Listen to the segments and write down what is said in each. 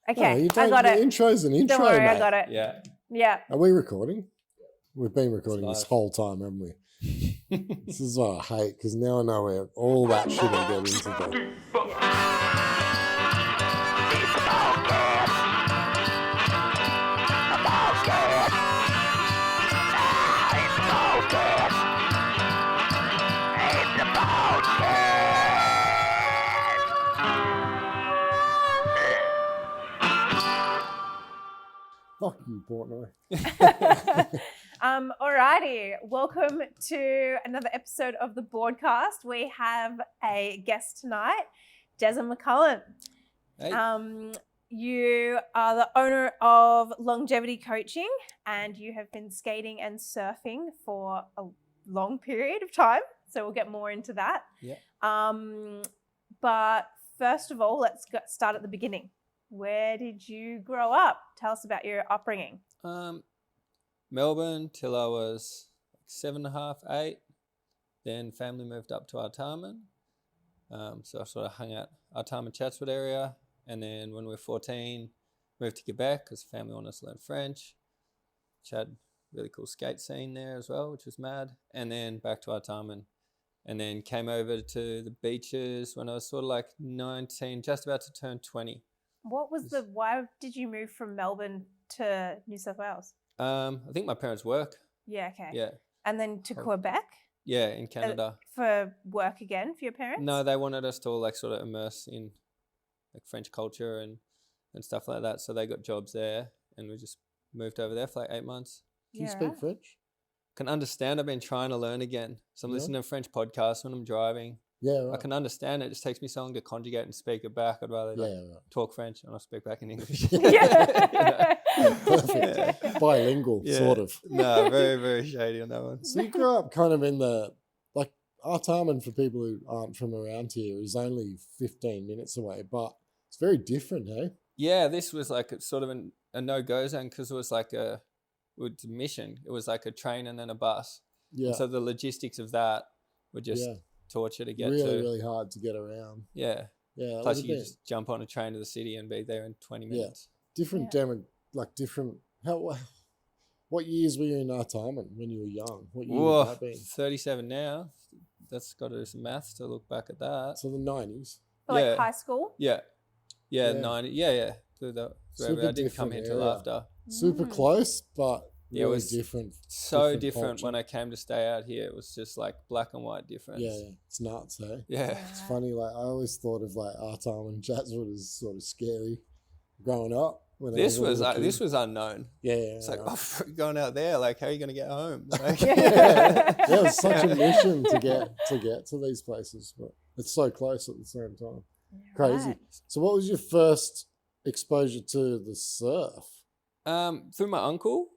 Okay, I got it. The intro's an intro, Don't worry, mate. I got it. Yeah. Are we recording? We've been recording It's this whole time, haven't we? This is what I hate, because now I know where all that shit I get into. Fuck you, Portnoy. Alrighty, welcome to another episode of the Boardcast. We have a guest tonight, Gezza McCallum. Hey. You are the owner of Longevity Coaching, and you have been skating and surfing for a long period of time. So we'll get more into that. Yeah. But first of all, let's start at the beginning. Where did you grow up? Tell us about your upbringing. Melbourne till I was 7.5, 8. Then family moved up to Artarmon. So I sort of hung out Artarmon Chatswood area. And then when we were 14, moved to Quebec because family wanted us to learn French. Which had a really cool skate scene there as well, which was mad. And then back to Artarmon. And then came over to the beaches when I was sort of like 19, just about to turn 20. Why did you move from Melbourne to New South Wales? I think my parents work. Yeah, okay. Yeah. And then to Quebec? Yeah, in Canada. For work again for your parents? No, they wanted us to all like sort of immerse in like French culture and stuff like that. So they got jobs there and we just moved over there for like 8 months. Can you speak French? Can understand. I've been trying to learn again. So I'm listening to French podcasts when I'm driving. Yeah, right. I can understand it. It just takes me so long to conjugate and speak it back. I'd rather talk French and I'll speak back in English. Yeah. Perfect. Yeah. Bilingual, sort of. No, very, very shady on that one. So you grew up kind of in the, like, Artarmon, for people who aren't from around here, is only 15 minutes away, but it's very different, hey? Yeah, this was like a sort of a no-go zone because it was like a mission. It was like a train and then a bus. Yeah. And so the logistics of that were just torture to get really hard to get around. Yeah. Yeah. Plus you just jump on a train to the city and be there in 20 minutes. Different what years were you in Artarmon when you were young? What year would that been? 37 now. That's got to do some maths to look back at that. So the 90s? Like high school? Yeah. Yeah, 90. Yeah. I didn't come here till after. Super close, but it really was different. So different when I came to stay out here. It was just like black and white difference. Yeah. It's nuts, eh? Yeah. It's funny, like I always thought of like Artarmon and Chatswood as sort of scary growing up. This was unknown. Yeah. It's like, going out there, like, how are you going to get home? Like, it was such a mission to get to these places, but it's so close at the same time. Crazy. Right. So what was your first exposure to the surf? Through my uncle.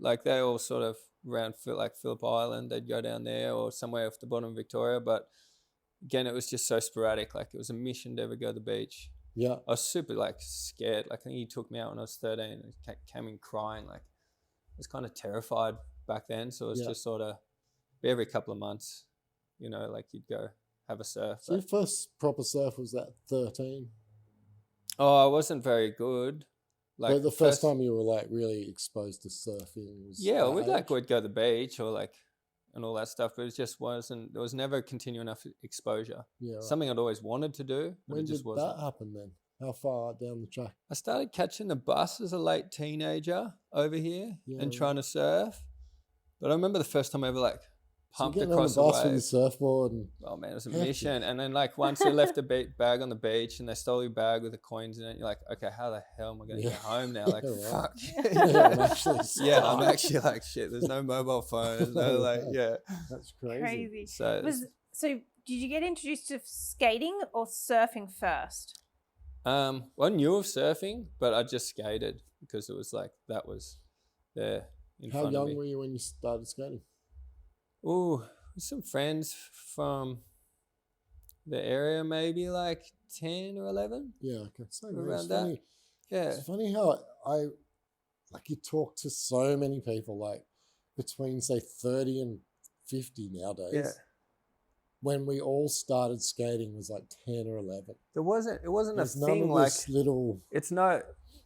Like they all sort of around like Phillip Island, they'd go down there or somewhere off the bottom of Victoria. But again, it was just so sporadic. Like it was a mission to ever go to the beach. Yeah. I was super like scared. Like I think he took me out when I was 13 and came in crying. Like I was kind of terrified back then. So it was just sort of every couple of months, like you'd go have a surf. So your first proper surf was at 13? Oh, I wasn't very good. Like but the first time you were like really exposed to surfing was we'd go to the beach or like and all that stuff, but it just wasn't. There was never continued enough exposure. Yeah, right. Something I'd always wanted to do, but when it just wasn't. When did that happen then? How far down the track? I started catching the bus as a late teenager over here and trying to surf. But I remember the first time I ever like pumped across the bus with the surfboard. Oh man, it was a mission. And then like once you left the bag on the beach and they stole your bag with the coins in it, you're like, okay, how the hell am I going to get home now? Like, fuck. I'm actually like, shit, there's no mobile phone. No, That's crazy. So did you get introduced to skating or surfing first? I knew of surfing, but I just skated because it was like, that was there in front of me. How young were you when you started skating? Oh, some friends from the area, maybe like 10 or 11. Yeah, okay. So around that. Yeah. It's funny how you talk to so many people, like between say 30 and 50 nowadays. Yeah. When we all started skating was like 10 or 11. It wasn't There's a thing like little. It's not.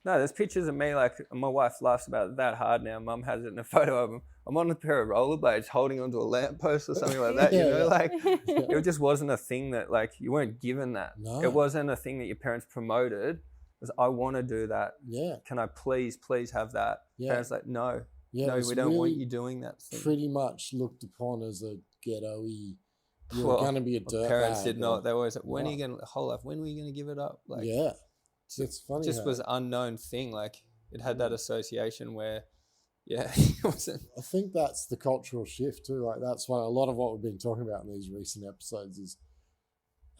No, there's pictures of me, like, my wife laughs about it that hard now. Mum has it in a photo of him. I'm on a pair of rollerblades holding onto a lamppost or something like that, like, it just wasn't a thing that, like, you weren't given that. No. It wasn't a thing that your parents promoted. It was, I want to do that. Yeah. Can I please have that? Yeah. Parents like, no, Yeah, we don't want you doing that thing. Pretty much looked upon as a ghetto-y. You're Well, going to be a dirtbag. Parents did not. They were always like, when are you going to, whole life, when were you going to give it up? Like, yeah. It's funny. It just was an unknown thing. Like, it had that association where, it wasn't. I think that's the cultural shift too. Like, that's why a lot of what we've been talking about in these recent episodes is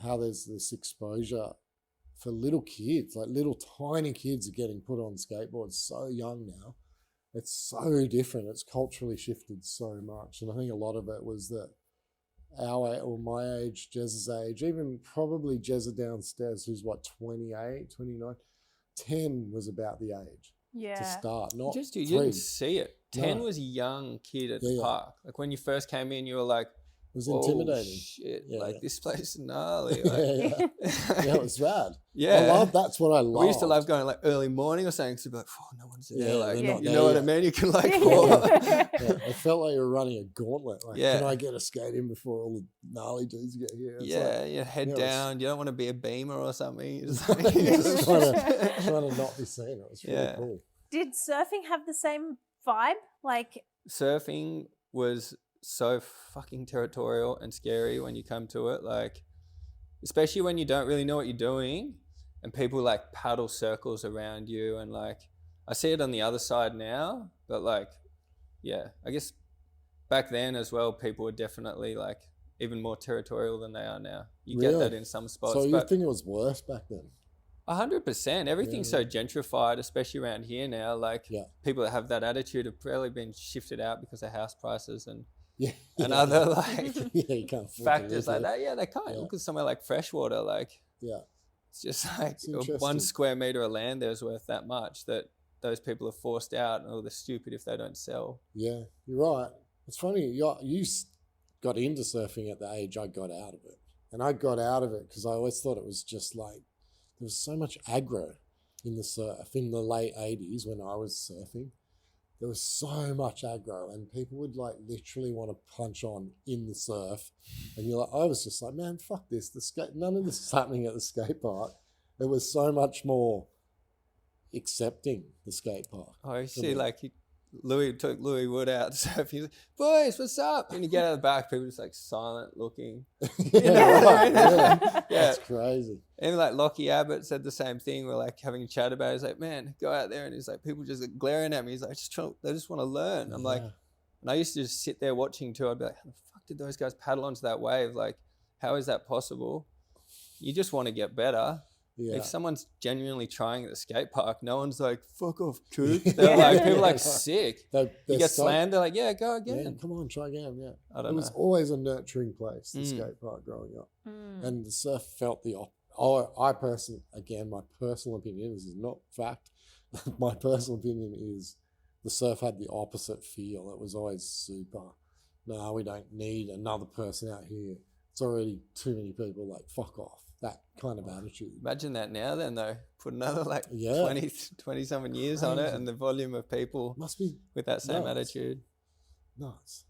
how there's this exposure for little kids, like little tiny kids are getting put on skateboards so young now. It's so different. It's culturally shifted so much. And I think a lot of it was that my age, Gezza's age, even probably Gezza downstairs, who's 28, 29, 10 was about the age to start. Not you 3. didn't see it. 10 No. was a young kid at the park. Like, when you first came in, you were like, it was intimidating. Shit, Yeah, this place is gnarly. Yeah, it was rad. Yeah. That's what I love. We used to love going like early morning or something, to be like, no one's there. Yeah, Like, they're not you there know what I yet. mean? You can like, It felt like you were running a gauntlet. Like, can I get a skate in before all the gnarly dudes get here? It's your head down. You don't want to be a beamer or something. You're just just trying to not be seen. It was really cool. Did surfing have the same vibe? Like, surfing was so fucking territorial and scary when you come to it, like, especially when you don't really know what you're doing and people like paddle circles around you, and like, I see it on the other side now, but like, I guess back then as well, people were definitely like even more territorial than they are now. You get that in some spots. So you think it was worse back then? 100%. Everything's so gentrified, especially around here now. Like, people that have that attitude have probably been shifted out because of house prices and other like you can't factors like that. Yeah, they can't. Look at somewhere like Freshwater. Like, it's just like 1 square meter of land there's worth that much that those people are forced out, and they're stupid if they don't sell. Yeah, you're right. It's funny. You got into surfing at the age I got out of it, and I got out of it because I always thought it was just like, there was so much aggro in the surf in the late 80s when I was surfing. There was so much aggro, and people would like literally want to punch on in the surf. And I was just like, man, fuck this. None of this is happening at the skate park. It was so much more accepting the skate park. Oh, you see, like, Louis took Louis Wood out to surf. He's like, boys, what's up? And you get out of the back, people just like silent looking. That's crazy. And like Lockie Abbott said the same thing. We're like having a chat about it. He's like, man, go out there. And he's like, people just like glaring at me. He's like, they just want to learn. I'm like, and I used to just sit there watching too. I'd be like, how the fuck did those guys paddle onto that wave? Like, how is that possible? You just want to get better. Yeah. If someone's genuinely trying at the skate park, no one's like, fuck off, coot. They're like, people are like sick. You get slammed, they're like, go again. Yeah, come on, try again. Yeah. I don't know. It was always a nurturing place, the skate park growing up. And the surf felt the opposite. I personally, again, my personal opinion, this is not fact. My personal opinion is the surf had the opposite feel. It was always super, no, we don't need another person out here. It's already too many people, like, fuck off. That kind of attitude. Imagine that now then, though. Put another like 20-something years on it, and the volume of people must be with that same attitude. Nuts.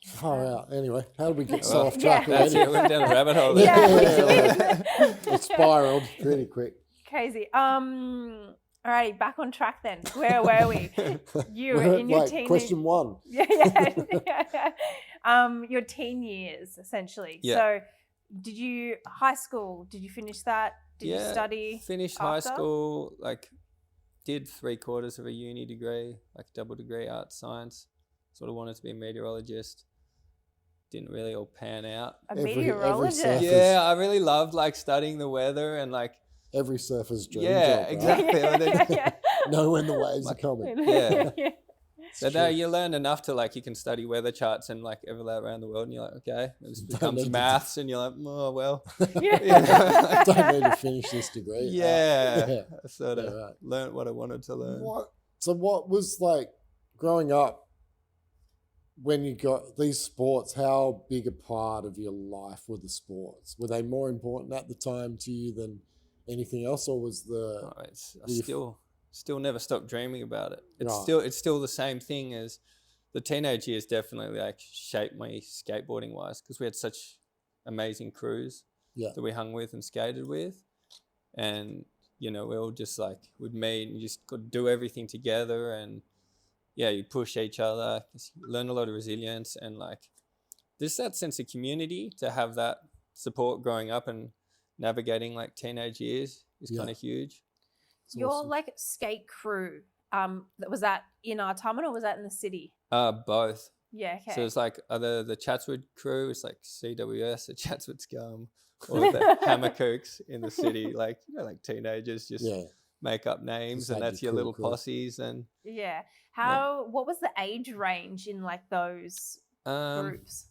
Far out. Anyway, how did we get so off track already? That's it. We went down a rabbit hole. It spiraled pretty quick. Crazy. Alrighty, back on track then. Where were we? You were in your teen. Question 1. Your teen years, essentially. Yeah. So, high school, did you finish that? Did you study? Finished high school, like, did 3/4 of a uni degree, like double degree arts science. Sort of wanted to be a meteorologist. Didn't really all pan out. A meteorologist? Every I really loved like studying the weather and like. Every surfer's dream job, right? Exactly. Know when the waves are coming. So now you learn enough to like, you can study weather charts and like everywhere around the world, and you're like, okay, it becomes maths, and you're like, oh well. I don't need to finish this degree. I sort of learned what I wanted to learn. What was like growing up when you got these sports? How big a part of your life were the sports? Were they more important at the time to you than anything else, or was still never stopped dreaming about it. It's Right. it's still the same thing as the teenage years. Definitely like shaped me skateboarding wise, because we had such amazing crews Yeah. that we hung with and skated with, and we all just like would meet and you just could do everything together, and you push each other, you learn a lot of resilience, and like there's that sense of community. To have that support growing up and navigating like teenage years is kind of huge. It's Your awesome. like skate crew, was that in Artarmon or was that in the city? Both. Yeah, okay. So it's like either the Chatswood crew, it's like CWS, the Chatswood Scum, or the Hammer Kooks in the city, like like teenagers just make up names, Just and had that's your your cool little posses. And yeah. What was the age range in like those groups?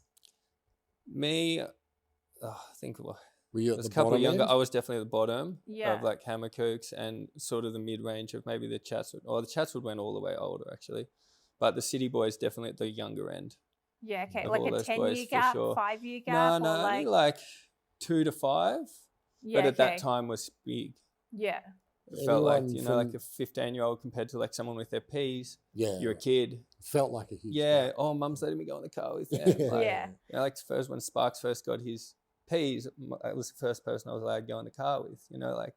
Me, I think Were you at there's the a couple bottom younger. end? I was definitely at the bottom Yeah. of like Hammer Kooks, and sort of the mid range of maybe the Chatswood. Or the Chatswood went all the way older actually, but the City Boys definitely at the younger end. Yeah, okay. of Like all a those 10-year boys, for gap, sure. 5-year No, gap, or only like like 2 to 5. yeah, But at that okay. time was big. Yeah. It felt like, Anyone like from- a 15-year-old compared to like someone with their P's. Yeah. You're a kid. Felt like a huge Yeah. gap. Oh, mum's letting me go in the car with them. Yeah. Like, Yeah. like first when Sparks first got his P's, I was the first person I was allowed to go in the car with. Like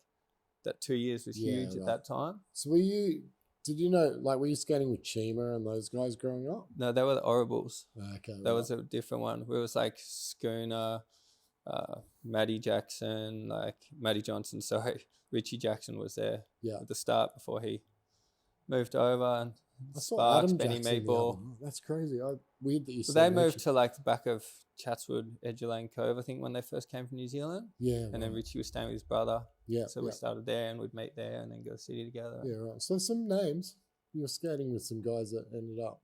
that 2 years was Yeah, huge at right. that time. So were you skating with Chima and those guys growing up? No, they were the Orables. Okay. That was a different one. It was like Schooner, Matty Jackson, like Matty Johnson. Sorry, Richie Jackson was there at the start before he moved over. And I saw Sparks, Adam Benny Jackson the Meatball. other night. That's crazy. Weird that you So said they moved Richie. to like the back of Chatswood, Edgelane Cove, I think, when they first came from New Zealand. Yeah. And then Richie was staying with his brother. Yeah. So we started there and we'd meet there and then go to the city together. Yeah, right. So some names. You were skating with some guys that ended up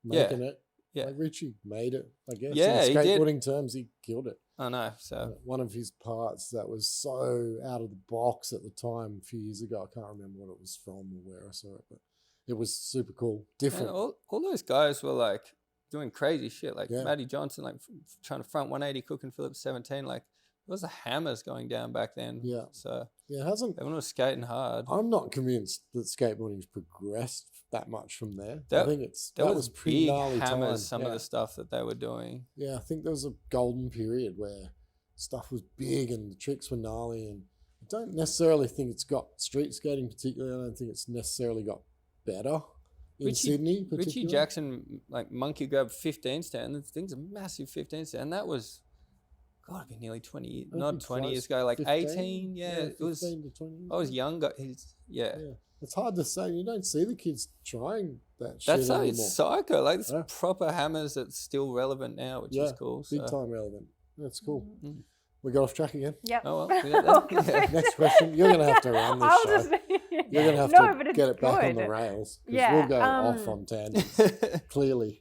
Yeah. making it. Yeah. Like Richie made it, I guess. Yeah, In he did. skateboarding terms, he killed it. I know. So One of his parts that was so out of the box at the time a few years ago, I can't remember what it was from or where I saw it, but it was super cool. Different. and all those guys were like doing crazy shit. Like Yeah. Matty Johnson, like trying to front 180, Cook and Phillips 17. Like there was the hammers going down back then. Yeah. So Yeah, it hasn't. everyone was skating hard. I'm not convinced that skateboarding's progressed that much from there. That- I think it's There that was pretty big gnarly hammers, time. some of the stuff that they were doing. Yeah, I think there was a golden period where stuff was big and the tricks were gnarly, and I don't necessarily think it's got street skating particularly. I don't think it's necessarily got better in Sydney particularly. Richie Jackson, like monkey grab 15 stand. The thing's a massive 15 stand. And that was, God, it'd be nearly 20 years, That'd not be 20 close. years ago, like 15? 18. Yeah, it was. 15 to 20 years. I was younger. Yeah. It's hard to say. You don't see the kids trying that shit That's how anymore. it's psycho. Like it's Yeah. proper hammers that's still relevant now, which is cool. Big So. time relevant. That's cool. Mm. We got off track again. Yep. Oh, well, we got that. Yeah. Next question. You're going to have to run this I'll show. just- You're going to have No, to but it's get it back on the good. rails. Because Yeah, we'll go off on tangents, clearly.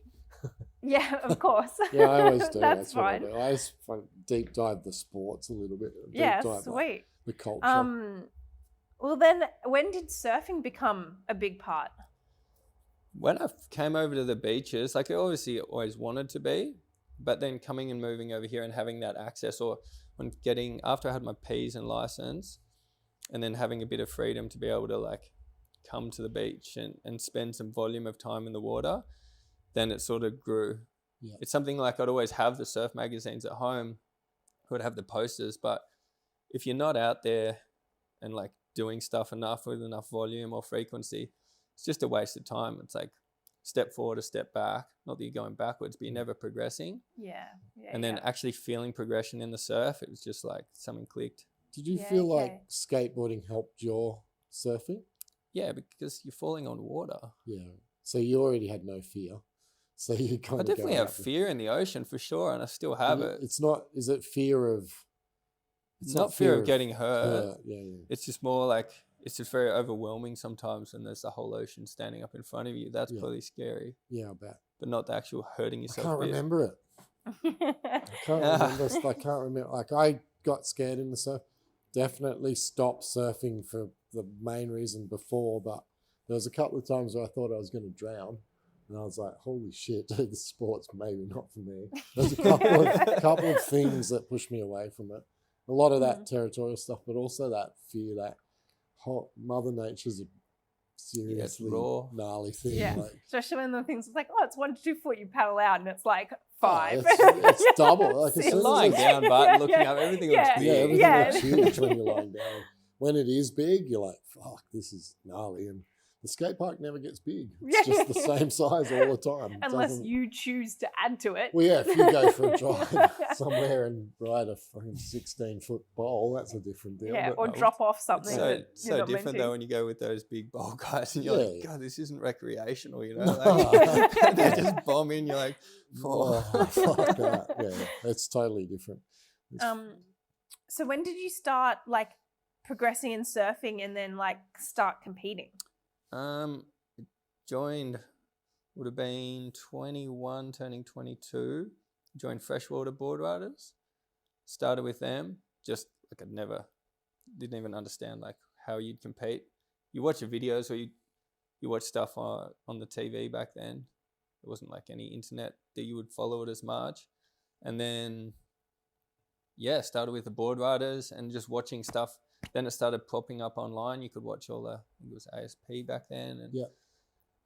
Yeah, of course. Yeah, I always do. That's what I fine. do. I always deep dive the sports a little bit. Deep Yeah, dive, like, sweet. the culture. Well, then, when did surfing become a big part? When I came over to the beaches, like I obviously always wanted to be, but then coming and moving over here and having that access, or when after I had my P's and license, and then having a bit of freedom to be able to like come to the beach and spend some volume of time in the water, then it sort of grew. Yeah. It's something like I'd always have the surf magazines at home, I would have the posters, but if you're not out there and like doing stuff enough with enough volume or frequency, it's just a waste of time. It's like step forward, a step back. Not that you're going backwards, but you're never progressing. Yeah. And then actually feeling progression in the surf, it was just like something clicked. Did you Yeah, feel okay. like skateboarding helped your surfing? Yeah, because you're falling on water. Yeah. So you already had no fear. So you kind I of definitely go have out with- fear in the ocean for sure, and I still have it. It's not. Is it fear of? It's not fear of getting hurt. Yeah, yeah. It's just more like it's just very overwhelming sometimes when there's the whole ocean standing up in front of you. That's Yeah. probably scary, Yeah, I bet. but not the actual hurting I yourself. can't bit. remember it. I can't remember. Like I got scared in the surf. Definitely stopped surfing for the main reason before, but there was a couple of times where I thought I was going to drown, and I was like, "Holy shit, the sport's maybe not for me." There's a couple of things that pushed me away from it. A lot of that territorial stuff, but also that fear that Mother Nature's a seriously raw. gnarly thing. Yeah. Like, Especially when the things it's like, oh, it's 1 to 2 foot, you paddle out, and it's like 5. it's double. Like, as You're soon as lying it's- down, but looking up, everything looks big. Yeah, everything Yeah. looks huge when you're lying down. When it is big, you're like, fuck, this is gnarly. And the skate park never gets big. It's just the same size all the time. It Unless doesn't- you choose to add to it. Well, yeah, if you go for a drive somewhere and ride a fucking 16-foot bowl, that's a different deal. Yeah, but or no, drop off It's something. so, that you're so not different meant though to. when you go with those big bowl guys and you're Yeah, like, yeah. God, this isn't recreational, you know? No. Like, they just bomb in, you're like, Oh, fuck that. Yeah, it's totally different. So when did you start like progressing in surfing and then like start competing? Joined, would have been 21, turning 22. Joined Freshwater Board Riders. Started with them. Just like didn't even understand like how you'd compete. You watch your videos or you watch stuff on the TV back then. There wasn't like any internet that you would follow it as much. And then, yeah, started with the board riders and just watching stuff. Then it started popping up online. You could watch all I think it was ASP back then. And Yeah.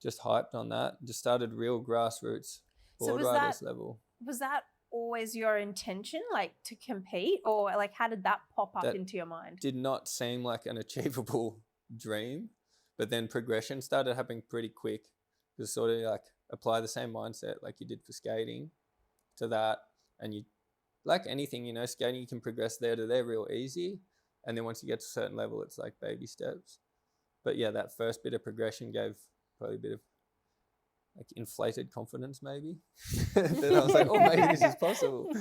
just hyped on that. Just started real grassroots So board was riders that- level. Was that always your intention, like to compete, or like how did that pop up That into your mind? Did not seem like an achievable dream, but then progression started happening pretty quick. Just sort of like apply the same mindset like you did for skating to that, and you, like anything, you know, skating, you can progress there to there real easy, and then once you get to a certain level, it's like baby steps. But yeah, that first bit of progression gave probably a bit of like inflated confidence, maybe. Then I was like, oh, maybe this is possible.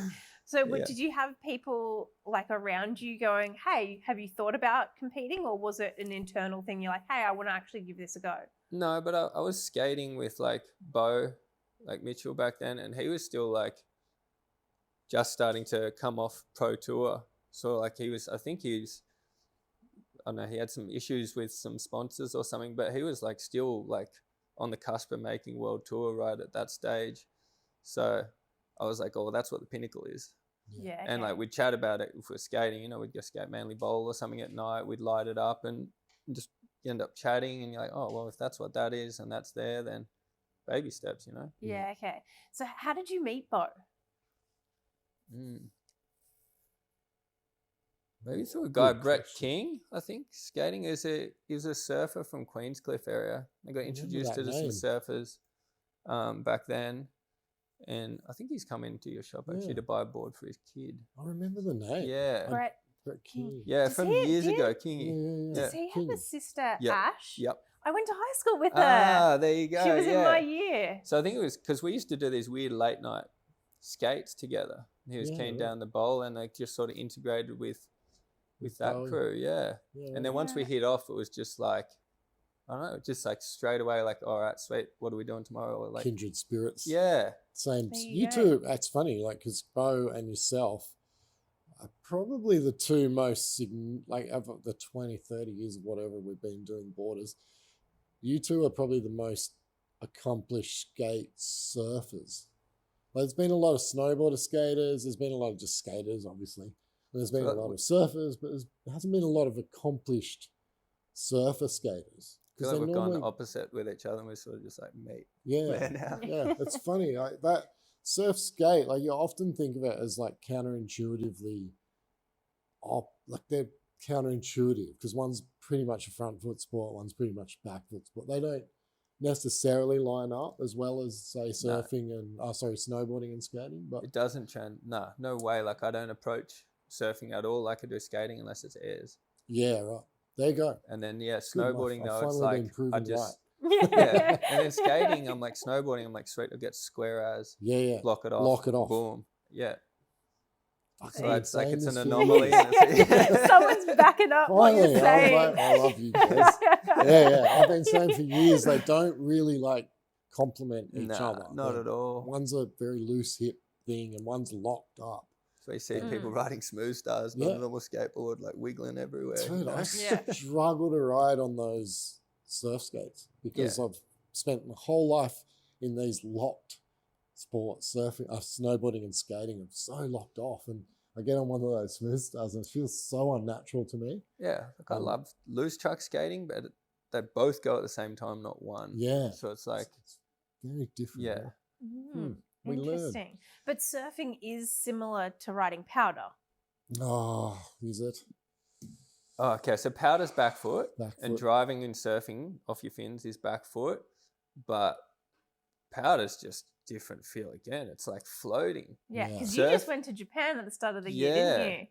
So Yeah. did you have people like around you going, hey, have you thought about competing, or was it an internal thing? You're like, hey, I want to actually give this a go. No, but I was skating with like Bo, like Mitchell back then, and he was still like just starting to come off pro tour. So like I don't know, he had some issues with some sponsors or something, but he was like still like on the cusp of making world tour right at that stage. So I was like, oh, that's what the pinnacle is. Yeah. And like we'd chat about it if we're skating, you know, we'd go skate Manly Bowl or something at night, we'd light it up and just end up chatting, and you're like, oh, well, if that's what that is and that's there, then baby steps, you know? Yeah, okay. So how did you meet Bo? Maybe through a guy, Good Brett question. King, I think, skating. He was a surfer from Queenscliff area. I got introduced to that some name. surfers back then. And I think he's come into your shop actually Yeah. to buy a board for his kid. I remember the name. Yeah. Brett, Brett King. Yeah, Does from he- years do you- ago, Yeah, Kingy. yeah, does he have King. a sister, Yep. Ash? Yep. I went to high school with her. Ah, there you go. She was yeah. in my year. So I think it was because we used to do these weird late night skates together. He was Yeah, keen right. down the bowl, and they just sort of integrated with that Bowie. crew. Yeah. Yeah, And then once we Yeah. hit off, it was just like, I don't know, just like straight away, like, all right, sweet, what are we doing tomorrow? Or like, kindred spirits. yeah, Same. There you You go. two, that's funny, like, because Bo and yourself are probably the two most, like, of the 20, 30 years of whatever we've been doing borders, you two are probably the most accomplished skate surfers. Like, there's been a lot of snowboarder skaters, there's been a lot of just skaters, obviously. And there's been a But lot of surfers, but there hasn't been a lot of accomplished surfer skaters. I feel 'Cause like they we've gone normally- opposite with each other, and we're sort of just like, mate, Yeah. where now? Yeah, it's funny. Like that surf skate, like you often think of it as like counterintuitively like they're counterintuitive because one's pretty much a front foot sport, one's pretty much a back foot sport. They don't necessarily line up as well as say surfing and snowboarding and skating. But It doesn't trend. Nah, no way. Like, I don't approach surfing at all like I do skating unless it's airs. yeah, right. There you go. And then, yeah, Good enough. snowboarding, I've though, it's finally been like, proven I just, Yeah. yeah. And then skating, I'm like, snowboarding, I'm like, sweet, I'll get square as, Yeah. block it off. Lock it off. Boom. Yeah. Fuck, So I've been it's like saying it's this an for anomaly. years. And Someone's backing up what Finally, you're saying. I love you guys. Yeah. I've been saying for years they don't really like complement each Nah, other. not They- at all. One's a very loose hip thing and one's locked up. So you see people Mm. riding smooth stars, not Yeah. a normal skateboard, like wiggling everywhere. you Dude, know? I Yeah. struggle to ride on those surf skates because I've spent my whole life in these locked sports, surfing, snowboarding and skating. I'm so locked off, and I get on one of those smooth stars and it feels so unnatural to me. Yeah, like I Um, love loose truck skating, but they both go at the same time, not one. Yeah. So it's like, It's very different. yeah. Hmm. We learn. Interesting. But surfing is similar to riding powder. Oh, is it? Oh, okay, so powder's back foot, Back and foot. driving and surfing off your fins is back foot, but powder's just different feel again. It's like floating. Yeah, Yeah. because you just Surf- went to Japan at the start of the year, didn't Yeah. you?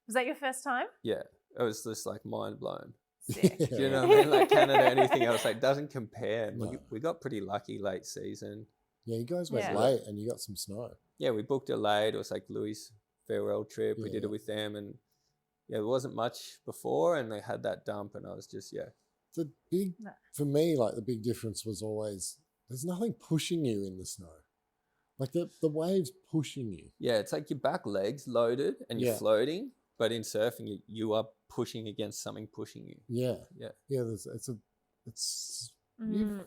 Was that your first time? Yeah, it was just like mind blown. Sick. Do you know what I mean? Like Canada, anything else, like doesn't compare. No. We got pretty lucky late season. Yeah, you guys went Yeah. late and you got some snow. Yeah, we booked it late. It was like Louis' farewell trip. We did Yeah. it with them, and yeah, there wasn't much before, and they had that dump, and I was just The big, No. for me, like the big difference was always there's nothing pushing you in the snow. Like the waves pushing you. yeah. It's like your back legs loaded and you're Yeah. floating, but in surfing, you are pushing against something pushing you. Yeah. Yeah. Yeah, it's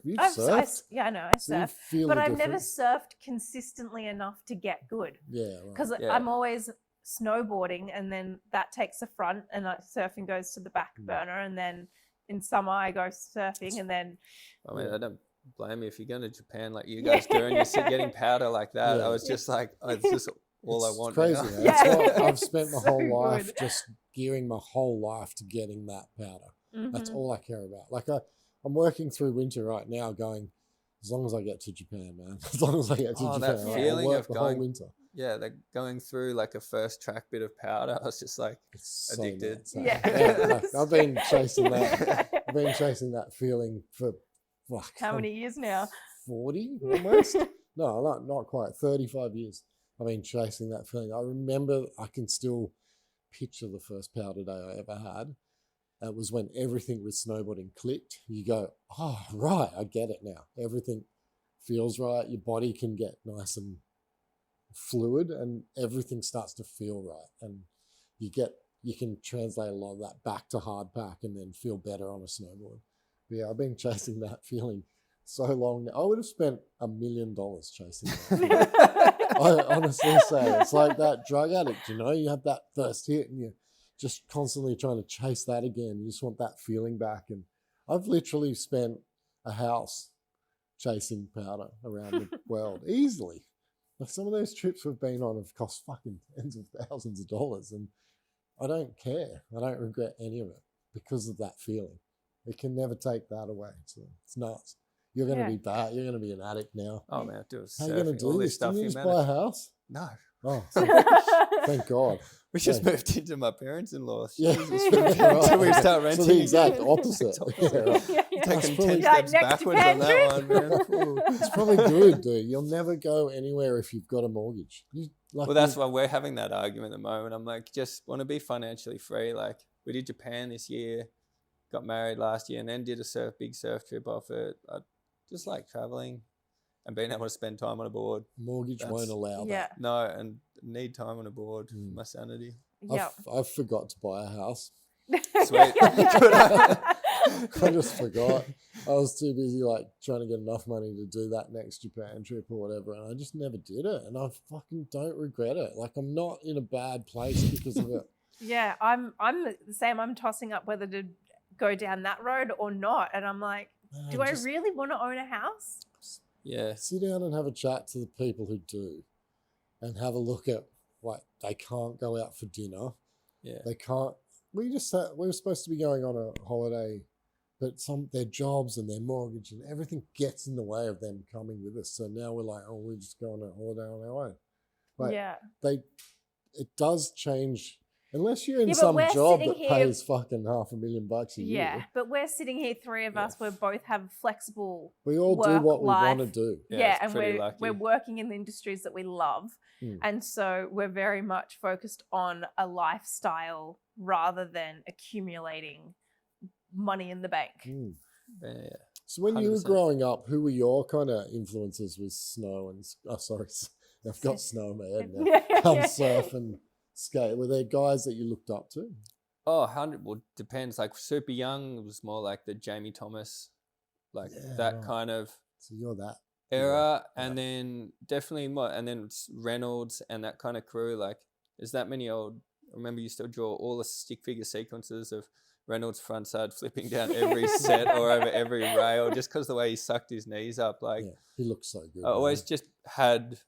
you've I surfed. I know, I So you surf. feel But the I've never difference. surfed consistently enough to get good. Yeah, right. Because Yeah. I'm always snowboarding and then that takes the front and like surfing goes to the back burner, and then in summer I go surfing, and then I mean, Yeah. I don't blame you if you're going to Japan like you Yeah. guys do, and you're getting powder like that. Yeah. I was just like, oh, it's just all It's I want. crazy. now. Man. Yeah. It's what I've spent my So whole life good. just gearing my whole life to getting that powder. That's Mhm. all I care about. Like I'm working through winter right now, going as long as I get to Japan, man. As long as I get to Oh, Japan, that I'll feeling work of the going- whole winter. Yeah, like going through like a first track bit of powder. I was just like, It's so Addicted. nuts, eh? Yeah. like, I've been chasing that. I've been chasing that feeling for fuck. How many years now? 40 almost? No, not quite. 35 years. I've been chasing that feeling. I remember I can still picture the first powder day I ever had. It was when everything with snowboarding clicked. You go, oh, right, I get it now. Everything feels right. Your body can get nice and fluid and everything starts to feel right. And you can translate a lot of that back to hard pack and then feel better on a snowboard. But yeah, I've been chasing that feeling so long now. I would have spent $1 million chasing that. I honestly say it's like that drug addict, you have that first hit and you're just constantly trying to chase that again. You just want that feeling back. And I've literally spent a house chasing powder around the world easily. Like some of those trips we've been on have cost fucking tens of thousands of dollars, and I don't care. I don't regret any of it because of that feeling. It can never take that away. So it's nuts. You're going to Yeah. be bad. You're going to be an addict now. oh man, do How are you going to all do this this? stuff. Didn't you You just buy a manage. house? No, Oh, thank God. we just Yeah. moved into my parents-in-law. Yeah, Jesus, right. until we start renting. So the exact again. opposite. Exact Yeah, right. Yeah. Taking probably- 10 Like steps next backwards Japan on that one, man. Ooh. It's probably good, dude. You'll never go anywhere if you've got a mortgage. Well, that's why we're having that argument at the moment. I'm like, just want to be financially free. Like, we did Japan this year, got married last year, and then did a big surf trip off it. I just like traveling and being able to spend time on a board. mortgage that's- won't allow Yeah. that. No, and need time on a board for Mm. my sanity. Yeah. I forgot to buy a house. Sweet. I just forgot. I was too busy like trying to get enough money to do that next Japan trip or whatever, and I just never did it. And I fucking don't regret it. Like I'm not in a bad place because of it. Yeah, I'm the same. I'm tossing up whether to go down that road or not, and I'm like, Man, do I just really want to own a house? Yeah. sit down and have a chat to the people who do, and have a look at like they can't go out for dinner. Yeah. They can't. We were supposed to be going on a holiday, but their jobs and their mortgage and everything gets in the way of them coming with us. So now we're like, oh, we're just going on a holiday on our own. Like Yeah. it does change unless you're in Yeah, but some we're job sitting that here- pays fucking $500,000 a Yeah, year. but we're sitting here, three of us. We both have flexible. We all do work, what we want to life. do. Yeah, Yeah, it's and pretty we're lucky. working in the industries that we love, Mm. and so we're very much focused on a lifestyle rather than accumulating money in the bank. Mm. Yeah. So when you were 100%. growing up, who were your kind of influences with snow and I've got snow in my head now. Surf and skate. Were there guys that you looked up to? Oh, 100. Well, depends. Like super young, it was more like the Jamie Thomas, like Yeah, that right. kind of So you're that. era. Yeah. And then definitely more, and then it's Reynolds and that kind of crew. Like there's that many old, I remember you used to draw all the stick figure sequences of Reynolds frontside flipping down every set or over every rail just because the way he sucked his knees up. Like, he looks so good. I always just had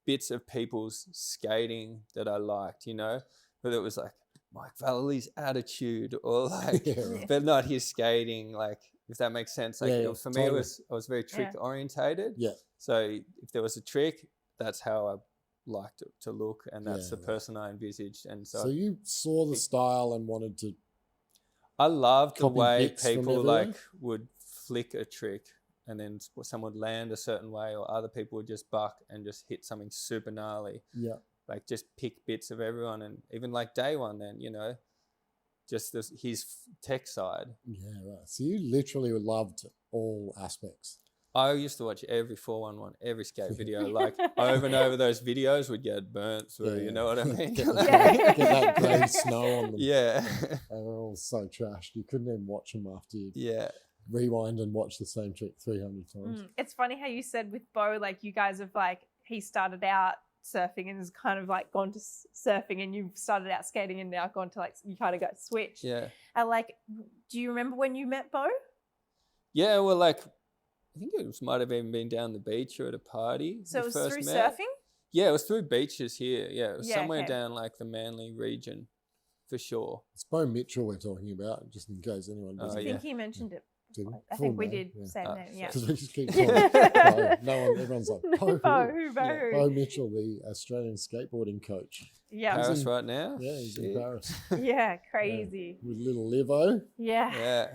bits of people's skating that I liked, you know, whether it was like Mike Vallely's attitude or like, but not his skating, like, if that makes sense. Like, for me, I was very trick orientated. Yeah. So if there was a trick, that's how I liked it to look, and that's the person I enviaged. And so you saw the style and wanted to. I loved the way bits from people everywhere? like would flick a trick and then someone would land a certain way, or other people would just buck and just hit something super gnarly. Yeah. Like just pick bits of everyone, and even like day one, then, you know, just his tech side. Yeah, right. So you literally loved all aspects. I used to watch every 411, every skate video, like over and over. Those videos would get burnt through, you know what I mean? Get that grey snow on them. Yeah. They were all so trashed. You couldn't even watch them after you rewind and watch the same trick 300 times. It's funny how you said with Bo, like you guys have like, he started out surfing and has kind of like gone to surfing, and you've started out skating and now gone to like, you kind of got switched. Yeah. And like, do you remember when you met Bo? Yeah, well, like, I think it might have even been down the beach or at a party. So it was through met. surfing? Yeah, it was through beaches here. Yeah, it was somewhere okay. down like the Manly region for sure. It's Bo Mitchell we're talking about, just in case anyone doesn't. I think he mentioned it. Didn't? I think we did say the name, yeah. Because we just keep calling Bo. Everyone's like, Bo who? Bo. Bo Mitchell, the Australian skateboarding coach. Yeah. Paris right now? Yeah, he's in Paris. Yeah, crazy. With little Livo. Yeah. Yeah.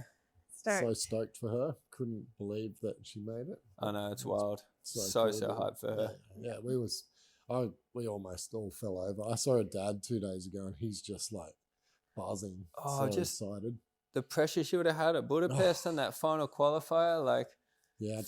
So stoked for her. Couldn't believe that she made it. I know, it's wild. So cool, hyped for her. Yeah, we almost all fell over. I saw her dad 2 days ago and he's just like buzzing. Oh, so just excited. The pressure she would have had at Budapest and that final qualifier, like. Yeah,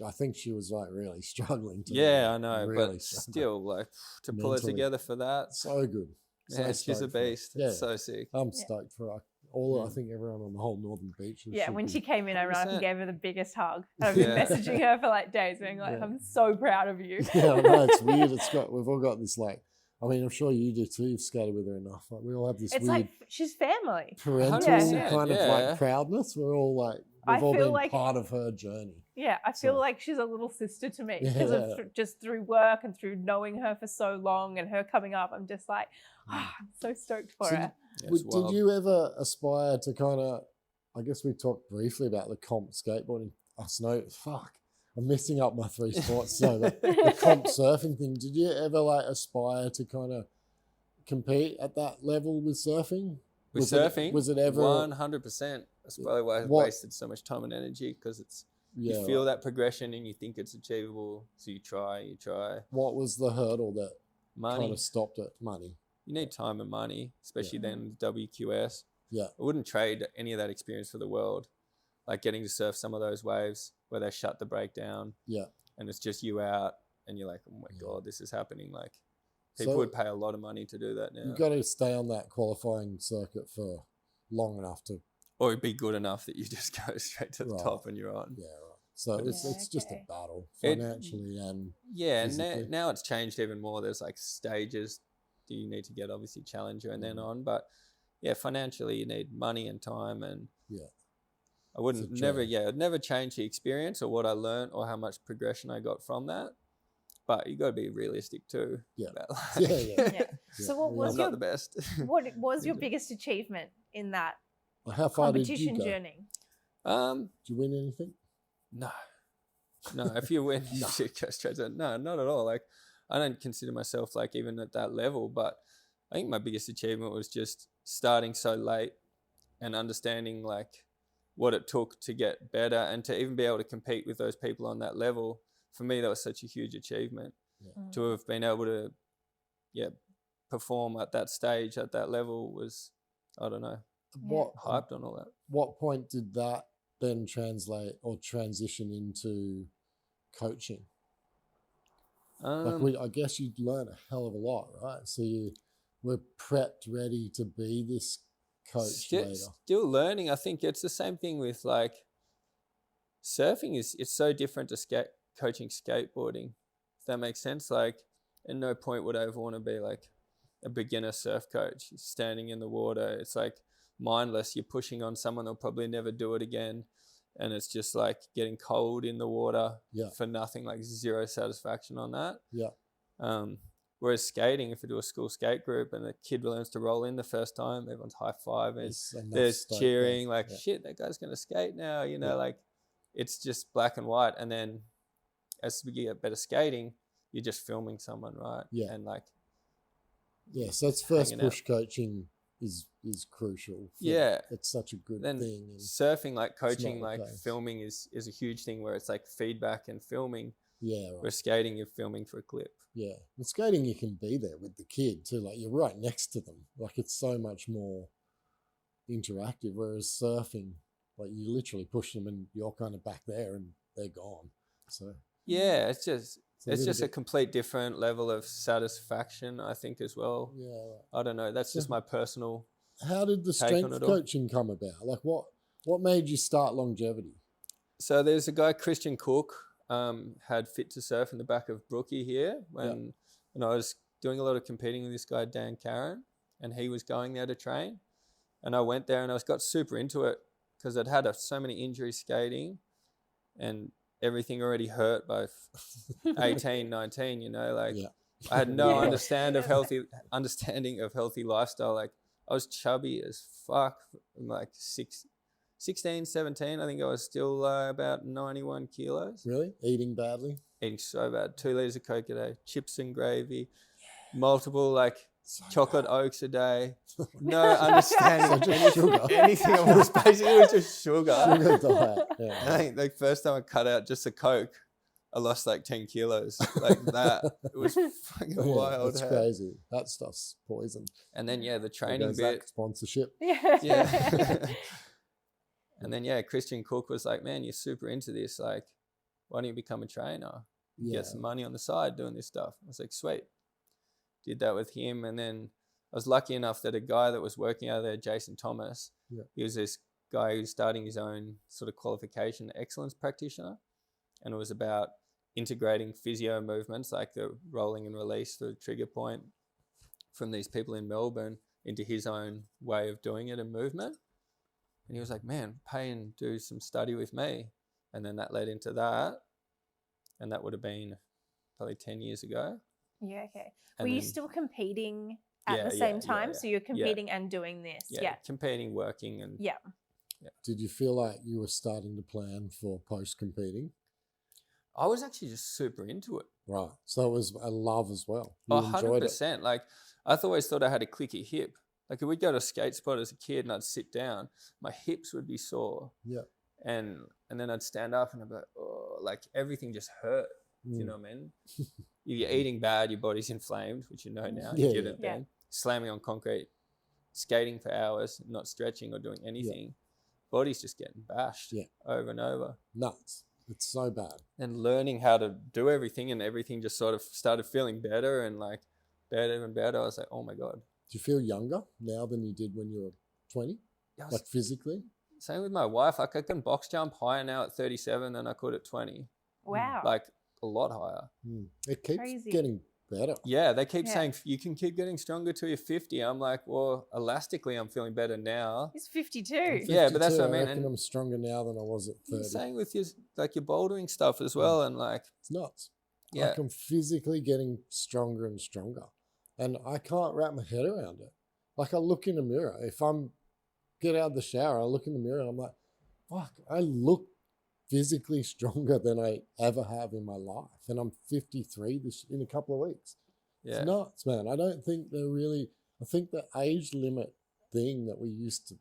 I think she was like really struggling. I know, really but still, like, to pull it together for that. So good. Yeah, she's a beast. Yeah. It's so sick. I'm stoked for her. I think everyone on the whole Northern Beach. Yeah, when she came in, I ran up and gave her the biggest hug. I've Yeah. been messaging her for like days, being like, I'm so proud of you. Yeah, I know, it's weird. We've all got this like, I mean, I'm sure you do too. You've skated with her enough. Like, we all have this It's weird like she's family. parental kind of like proudness. We're all like, we've all been like, part of her journey. Yeah, I feel like she's a little sister to me because of just through work and through knowing her for so long and her coming up. I'm just like, I'm so stoked for her. Did you ever aspire to kind of, I guess we talked briefly about the comp skateboarding. I'm messing up my three sports. So the comp surfing thing, did you ever like aspire to kind of compete at that level with surfing? Was it ever 100%? That's probably why I wasted so much time and energy, because you feel that progression and you think it's achievable, so you try. What was the hurdle that kind of stopped it? Money. You need time and money, especially then WQS. Yeah. I wouldn't trade any of that experience for the world. Like getting to surf some of those waves where they shut the break down. Yeah. And it's just you out and you're like, oh my God, this is happening. Like people would pay a lot of money to do that now. You've got to stay on that qualifying circuit for long enough to... Or be good enough that you just go straight to the top and you're on. Yeah, right. So it's just a battle financially and and now it's changed even more. There's like stages that you need to get, obviously Challenger and then on. But yeah, financially you need money and time, and I wouldn't never change the experience or what I learned or how much progression I got from that. But you got to be realistic too. Yeah. So what was not the best. What was your biggest achievement in that how far competition did you go? journey? Did you win anything? No. If you win, you should go straight to no, not at all. Like I don't consider myself like even at that level, but I think my biggest achievement was just starting so late and understanding like what it took to get better and to even be able to compete with those people on that level. For me, that was such a huge achievement to have been able to, perform at that stage, at that level was, I don't know, hyped on all that. What point did that then translate or transition into coaching? I guess you'd learn a hell of a lot, right? So you were prepped, ready to be this coach later. Still learning. I think it's the same thing with like surfing. It's so different to coaching skateboarding, if that makes sense. Like at no point would I ever want to be like a beginner surf coach standing in the water. It's like mindless. You're pushing on someone that'll probably never do it again. And it's just like getting cold in the water for nothing, like zero satisfaction on that. Yeah. Whereas skating, if we do a school skate group and the kid learns to roll in the first time, everyone's high-fiving, there's cheering, like, shit, that guy's going to skate now, you know, like it's just black and white. And then as we get better skating, you're just filming someone, right? Yeah. And like, so it's first push coaching is crucial. It's such a good then thing. And surfing, like coaching, like filming is a huge thing where it's like feedback and filming. Yeah, right. Where skating, you're filming for a clip. Yeah. And skating, you can be there with the kid too. Like you're right next to them. Like it's so much more interactive. Whereas surfing, like you literally push them and you're kind of back there and they're gone. So yeah, it's just a complete different level of satisfaction, I think, as well. Yeah. I don't know. That's just my personal. How did the strength coaching come about? Like what made you start longevity? So there's a guy, Christian Cook, had Fit to Surf in the back of Brookie here when I was doing a lot of competing with this guy, Dan Caron, and he was going there to train. And I went there and I got super into it because I'd had so many injuries skating and everything already hurt by 18, 19, you know, like I had no understanding of healthy lifestyle. Like I was chubby as fuck from like 16, 17. I think I was still about 91 kilos. Really? Eating badly? Eating so bad. 2 liters of Coke a day, chips and gravy, multiple like chocolate oaks a day. No understanding of anything. It was basically just sugar. Sugar diet. Yeah. I think the first time I cut out just a Coke, I lost like 10 kilos. Like that. It was fucking wild. That's crazy. That stuff's poison. And then the training bit. Sponsorship. Yeah. And then Christian Cook was like, man, you're super into this. Like, why don't you become a trainer? Get some money on the side doing this stuff. I was like, sweet. Did that with him. And then I was lucky enough that a guy that was working out there, Jason Thomas, he was this guy who's starting his own sort of qualification excellence practitioner. And it was about integrating physio movements like the rolling and release through the trigger point from these people in Melbourne into his own way of doing it and movement. And he was like, man, pay and do some study with me. And then that led into that. And that would have been probably 10 years ago. Yeah, okay. Were you still competing at the same time? So you're competing and doing this? Yeah, competing, working. And yeah. Did you feel like you were starting to plan for post-competing? I was actually just super into it. Right. So it was a love as well. You enjoyed 100%. Like I always thought I had a clicky hip. Like if we'd go to a skate spot as a kid and I'd sit down, my hips would be sore. Yeah. And then I'd stand up and I'd be like, oh, like everything just hurt. Do you know what I mean? You're eating bad, your body's inflamed, which you know now. You did it then. Slamming on concrete, skating for hours, not stretching or doing anything. Body's just getting bashed over and over. Nuts. It's so bad. And learning how to do everything and everything just sort of started feeling better and like better and better. I was like, oh my God. Do you feel younger now than you did when you were 20? Like physically? Same with my wife. Like I can box jump higher now at 37 than I could at 20. Wow. Like a lot higher. It keeps getting better. Yeah, they keep saying you can keep getting stronger till you're 50. I'm like, well, elastically, I'm feeling better now. He's 52. 52. Yeah, but that's what I mean. And I'm stronger now than I was at 30. Same with your bouldering stuff as well, and like it's nuts. Yeah, like I'm physically getting stronger and stronger, and I can't wrap my head around it. Like I look in the mirror. If I'm get out of the shower, I look in the mirror and I'm like, fuck, I look physically stronger than I ever have in my life. And I'm 53 in a couple of weeks. Yeah. It's nuts, man. I don't think I think the age limit thing that we used to,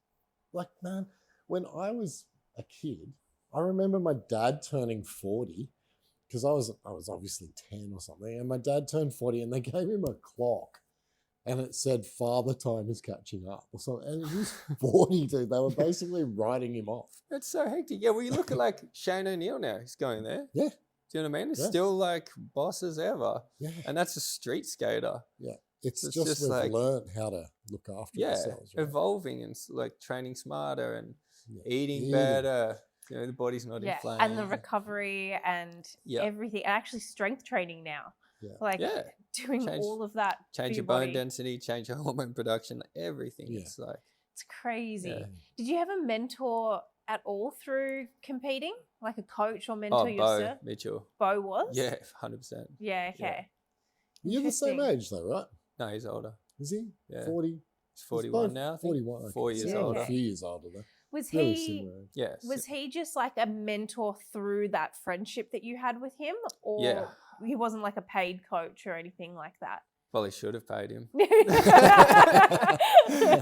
like, man, when I was a kid, I remember my dad turning 40 because I was obviously 10 or something. And my dad turned 40 and they gave him a clock. And it said father time is catching up or something. And he was 40, dude. They were basically writing him off. That's so hectic. Yeah, well, you look at like Shane O'Neill now. He's going there. Yeah. Do you know what I mean? It's still like boss as ever. Yeah. And that's a street skater. Yeah. It's just we've like, learned how to look after ourselves. Right? Evolving and like training smarter and eating better. You know, the body's not inflamed. And the recovery and everything. And actually strength training now. Doing all of that. Change your bone density, change your hormone production, everything. Yeah. It's like It's crazy. Yeah. Did you have a mentor at all through competing, like a coach or mentor Bo yourself? Mitchell. Bo was? Yeah, 100%. Yeah, okay. You're the same Interesting. age though, right? No, he's older. Is he? Yeah. 40? He's 41 now, I think. 41. Okay. 4 years So older. A few years older though. Was Really he similar age. Yes. was he just like a mentor through that friendship that you had with him? Or Yeah. he wasn't like a paid coach or anything like that? Well, he should have paid him. Yeah,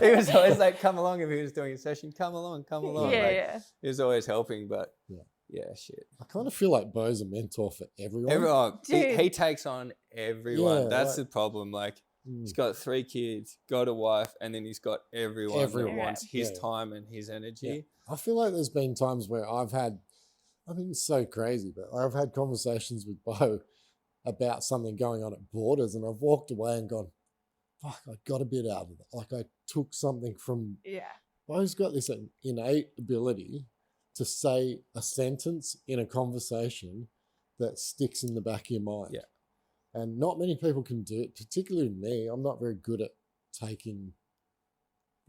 He was always like, come along if he was doing a session. Come along, come along. Like, yeah. he was always helping, but Yeah. shit. I kind of feel like Bo's a mentor for everyone. Everyone, Dude. he takes on everyone. Yeah, That's like- the problem. Like, Mm. he's got 3 kids, got a wife, and then he's got everyone Everyone. that wants his Yeah. time and his energy. I feel like there's been times where I think it's so crazy, but I've had conversations with Bo about something going on at Borders, and I've walked away and gone, fuck, I got a bit out of it. Like I took something from, Yeah. Bo's got this innate ability to say a sentence in a conversation that sticks in the back of your mind. Yeah. And not many people can do it, particularly me. I'm not very good at taking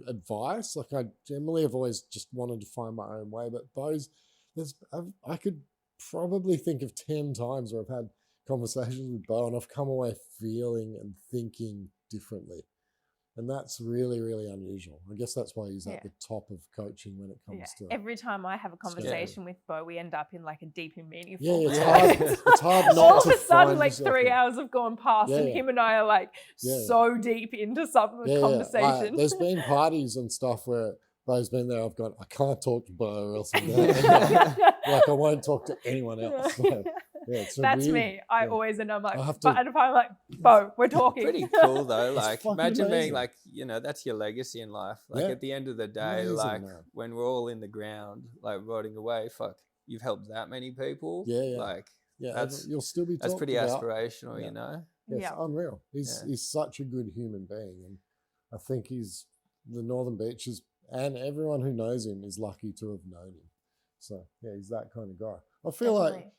advice. Like I generally have always just wanted to find my own way, but I could probably think of 10 times where I've had conversations with Bo and I've come away feeling and thinking differently. And that's really, really unusual. I guess that's why he's at the top of coaching when it comes to Every time I have a conversation with Bo, we end up in like a deep and meaningful. it's Yeah. hard. It's hard not All to of a sudden, find like yourself 3 in- hours have gone past, and Yeah. him and I are like so deep into some conversation. There's been parties and stuff where Bo's been there. I've gone, I can't talk to Bo or else I'm there. Like I won't talk to anyone else. So, it's That's weird, me. I always end up like, I have but to- and if I'm like, Bo, we're talking. Pretty cool though. It's Like, fucking imagine being amazing. like, that's your legacy in life. Like Yeah. at the end of the day, Amazing, like man. when we're all in the ground, like rotting away, fuck, you've helped that many people. Yeah. Like Yeah, that's- you'll still be that's talked pretty about. aspirational, Yeah. you know? It's Yeah. unreal. He's such a good human being, and I think he's the Northern Beaches and everyone who knows him is lucky to have known him. So yeah, he's that kind of guy. I feel like Definitely.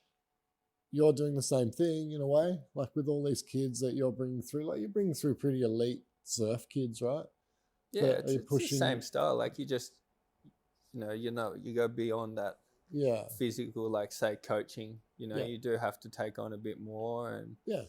you're doing the same thing in a way, like with all these kids that you're bringing through. Like you're bringing through pretty elite surf kids, right? Yeah, But it's, are you it's the pushing- same style. Like you just, you go beyond that Yeah, physical, like say coaching. Yeah. You do have to take on a bit more, and yeah.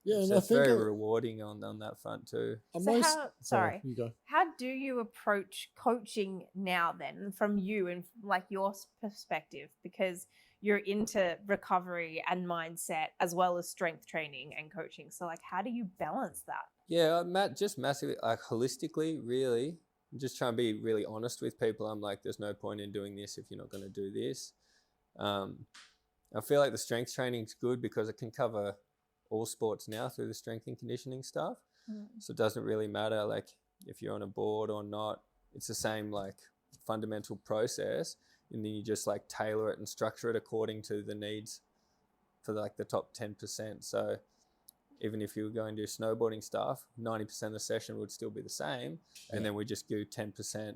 so And I it's think very rewarding on that front too. So how- sorry. you go. How do you approach coaching now then from you and like your perspective? Because you're into recovery and mindset as well as strength training and coaching. So like, how do you balance that? Yeah, Matt, just massively, like holistically, really. I'm just trying to be really honest with people. I'm like, there's no point in doing this if you're not going to do this. I feel like the strength training is good because it can cover all sports now through the strength and conditioning stuff. So it doesn't really matter like if you're on a board or not. It's the same like fundamental process, and then you just like tailor it and structure it according to the needs for like the top 10%. So even if you were going to do snowboarding stuff, 90% of the session would still be the same, and then we just do 10%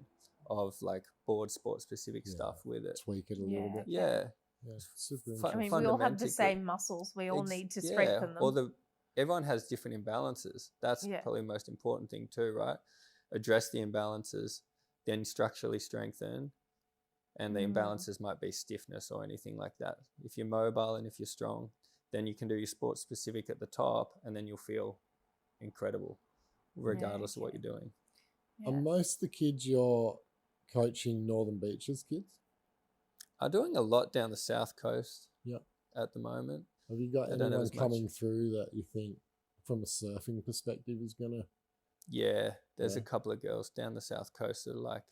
of like board sport specific stuff with it. Tweak it a little bit. Yeah. Yeah, super Fun- I mean, interesting. we all have the fundamentally- same muscles. We all need to strengthen them. Or everyone has different imbalances. That's probably the most important thing too, right? Address the imbalances, then structurally strengthen, and the imbalances might be stiffness or anything like that. If you're mobile and if you're strong, then you can do your sport specific at the top, and then you'll feel incredible regardless of what you're doing. Are most of the kids you're coaching Northern Beaches kids? I'm doing a lot down the south coast Yep. at the moment. Have you got I don't have anyone as much. coming through that you think from a surfing perspective is going to... Yeah, there's a Yeah. couple of girls down the south coast that are like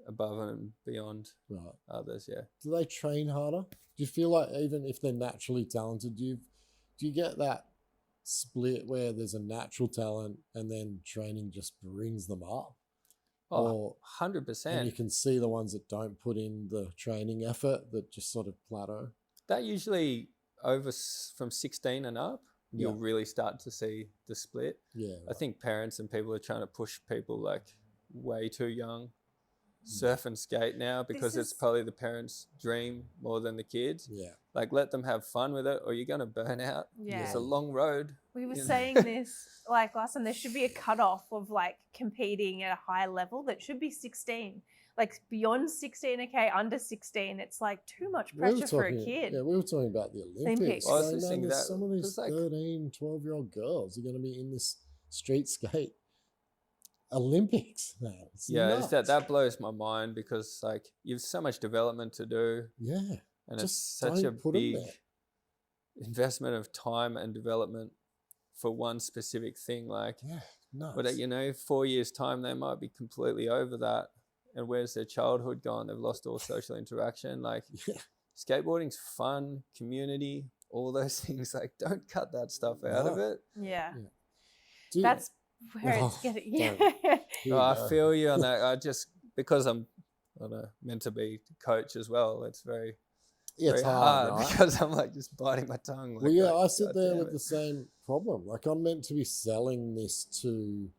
above and beyond Right. others, yeah. Do they train harder? Do you feel like even if they're naturally talented, do you get that split where there's a natural talent and then training just brings them up? Oh, Or- 100%. And you can see the ones that don't put in the training effort that just sort of plateau. That usually from 16 and up, you'll Yeah. really start to see the split. Yeah. I think parents and people are trying to push people like way too young surf and skate now because it's probably the parents' dream more than the kids. Yeah. Like, let them have fun with it or you're going to burn out. Yeah. It's a long road. We were saying this like last time, there should be a cutoff of like competing at a high level that should be 16. Like beyond 16, okay, under 16, it's like too much pressure for a kid. Yeah, we were talking about the Olympics. Well, I was just thinking that some of these like 13, 12-year-old girls are going to be in this street skate Olympics, man. It's nuts. that blows my mind because like you've so much development to do. Yeah. And Just it's such a don't big investment of time and development for one specific thing. Like, nuts. But 4 years' time, they might be completely over that. And where's their childhood gone? They've lost all social interaction. Like, skateboarding's fun, community, all those things. Like, don't cut that stuff out of it. Yeah. Dude, that's where it's getting. No, I feel you on that. Because I'm meant to be coach as well. It's very, it's hard right? because I'm like just biting my tongue. Like, I sit there with the same problem. Like, I'm meant to be selling this to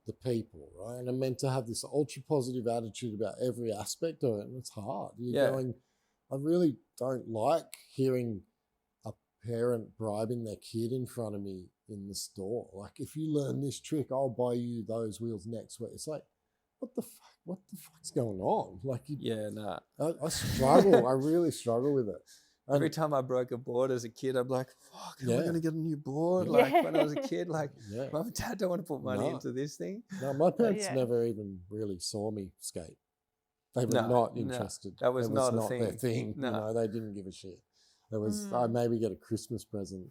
the people, right? And I'm meant to have this ultra positive attitude about every aspect of it, and it's hard. I really don't like hearing a parent bribing their kid in front of me in the store. Like, if you learn this trick, I'll buy you those wheels next week. It's like, what the fuck's going on? Like, I struggle. I really struggle with it. Every time I broke a board as a kid, I'm like, fuck, am I going to get a new board? Like when I was a kid, like, Mum and Dad don't want to put money into this thing. No, my parents never even really saw me skate. They were not interested. That was not a their thing. No. They didn't give a shit. It was, I maybe get a Christmas present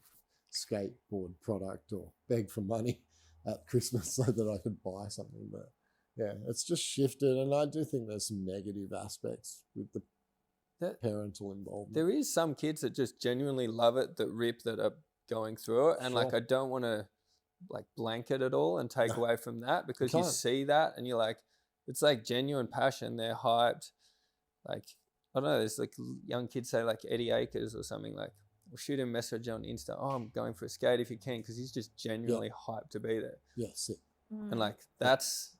skateboard product or beg for money at Christmas so that I could buy something. But yeah, it's just shifted. And I do think there's some negative aspects with the parental involvement. There is some kids that just genuinely love it, that are going through it. And like, I don't want to like blanket it all and take away from that, because you see that and you're like, it's like genuine passion. They're hyped. Like, I don't know, there's like young kids say like Eddie Akers or something, like, we'll shoot him a message on Insta. Oh, I'm going for a skate if you can, because he's just genuinely hyped to be there. Yeah, sick. And like, that's,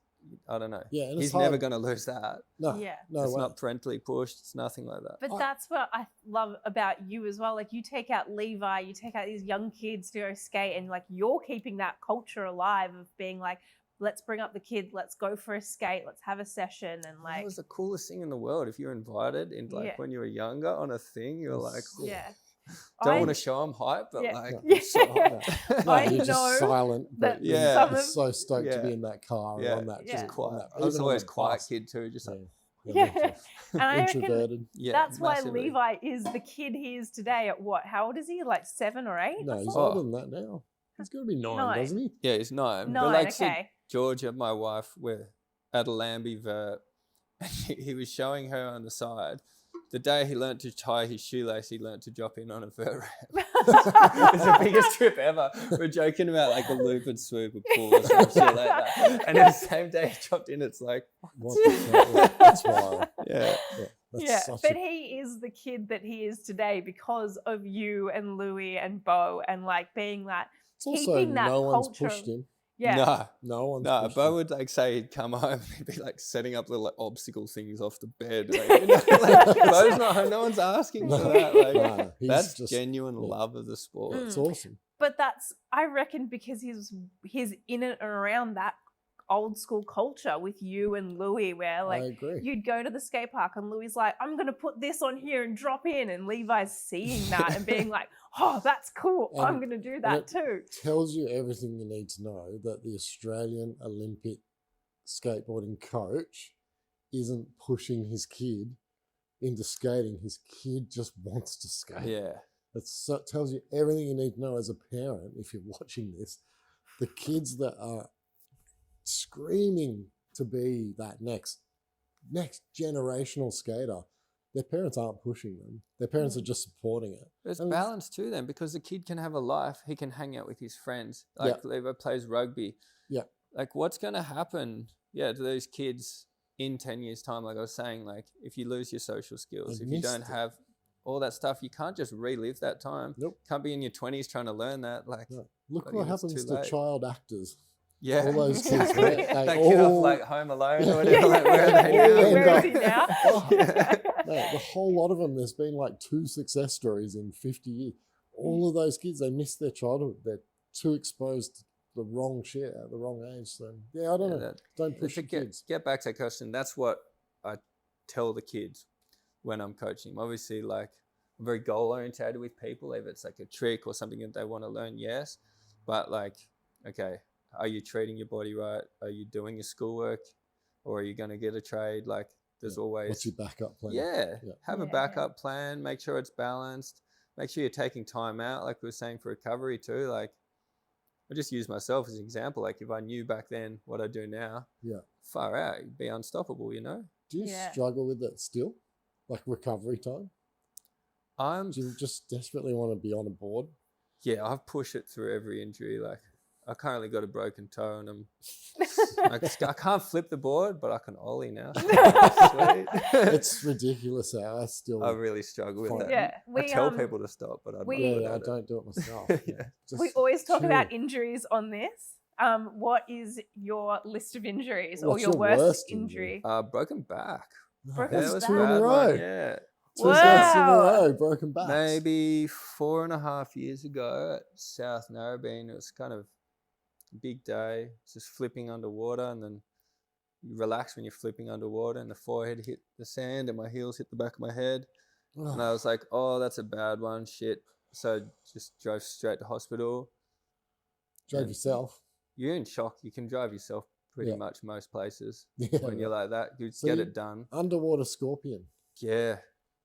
I don't know. Yeah, and he's never going to lose that. No, it's not parentally pushed. It's nothing like that. But that's what I love about you as well. Like, you take out Levi, you take out these young kids to go skate, and like, you're keeping that culture alive of being like, let's bring up the kids, let's go for a skate, let's have a session. And like, that was the coolest thing in the world. If you're invited in, like, when you were younger on a thing, you're like, don't want to show them hype, but like, you're just silent, but you're so stoked to be in that car or on that. Just quiet. I was always quiet kid too, just like, and I introverted. That's why Levi is the kid he is today. At what? How old is he? Like 7 or 8? No, he's older than that now. He's got to be 9, doesn't he? Yeah, he's 9. 9, but like, okay. Georgia, my wife, we're at a Lambie and he was showing her on the side. The day he learnt to tie his shoelace, he learnt to drop in on a vert ramp. It's the biggest trip ever. We're joking about like a loop and swoop or pull or some shit like that. And then the same day he dropped in, it's like, what the fuck? That's wild. But he is the kid that he is today because of you and Louie and Bo, and like being that, it's also keeping that no culture. One's pushed him. No one's pushed Bo him. would like say he'd come home, he'd be like setting up little like obstacle things off the bed. Like, Bo's not home, no one's asking for that. Like, that's just genuine love of the sport. It's awesome. But that's, I reckon, because he's in and around that old school culture with you and Louie, where like you'd go to the skate park and Louie's like, I'm going to put this on here and drop in, and Levi's seeing that and being like, oh, that's cool. I'm going to do that too. Tells you everything you need to know that the Australian Olympic skateboarding coach isn't pushing his kid into skating. His kid just wants to skate. Yeah. It tells you everything you need to know as a parent if you're watching this. The kids that are screaming to be that next generational skater, their parents aren't pushing them. Their parents are just supporting it. There's balance to them, because the kid can have a life. He can hang out with his friends. Like Levi plays rugby. Yeah. Like, what's going to happen, to those kids in 10 years' time? Like I was saying, like, if you lose your social skills, if you don't have all that stuff, you can't just relive that time. Nope. Can't be in your 20s trying to learn that. Like, look what happens to child actors. Yeah. All those kids, Yeah. they That kid off all, like Home Alone or whatever. Like, where are they Yeah. now? Where is he now? Oh, Yeah. mate, the whole lot of them, there's been like 2 success stories in 50 years. All of those kids, they missed their childhood. They're too exposed to the wrong shit at the wrong age. So, yeah, I don't know. Don't push To your kids. get back to that question, that's what I tell the kids when I'm coaching. Obviously, like, I'm very goal oriented with people. If it's like a trick or something that they want to learn, yes. But like, okay, are you treating your body right? Are you doing your schoolwork? Or are you going to get a trade? Like, there's always... What's your backup plan? Yeah. Have a Yeah. backup plan. Make sure it's balanced. Make sure you're taking time out, like we were saying, for recovery too. Like, I just use myself as an example. Like, if I knew back then what I do now, far out, you'd be unstoppable, you know? Do you struggle with it still? Like recovery time? Do you just desperately want to be on a board? Yeah, I've pushed it through every injury. Like, I currently got a broken toe and I can't flip the board, but I can ollie now. Sweet. It's ridiculous how I really struggle with that. Yeah, I tell people to stop, but I don't do it myself. We always talk chill. about injuries on this. What is your list of injuries or What's your your worst worst injury? Broken back. Broken That's back. 2 in a Bad row. one, yeah. 2 sets in a Wow. row, broken backs. Maybe 4.5 years ago at South Narrabeen, it was kind of a big day, just flipping underwater, and then you relax when you're flipping underwater, and the forehead hit the sand and my heels hit the back of my head. And I was like, oh, that's a bad one, shit. So just drove straight to hospital. Drove yourself. You're in shock. You can drive yourself pretty much most places Yeah. when you're like that. You So get you- it done. Underwater scorpion. Yeah.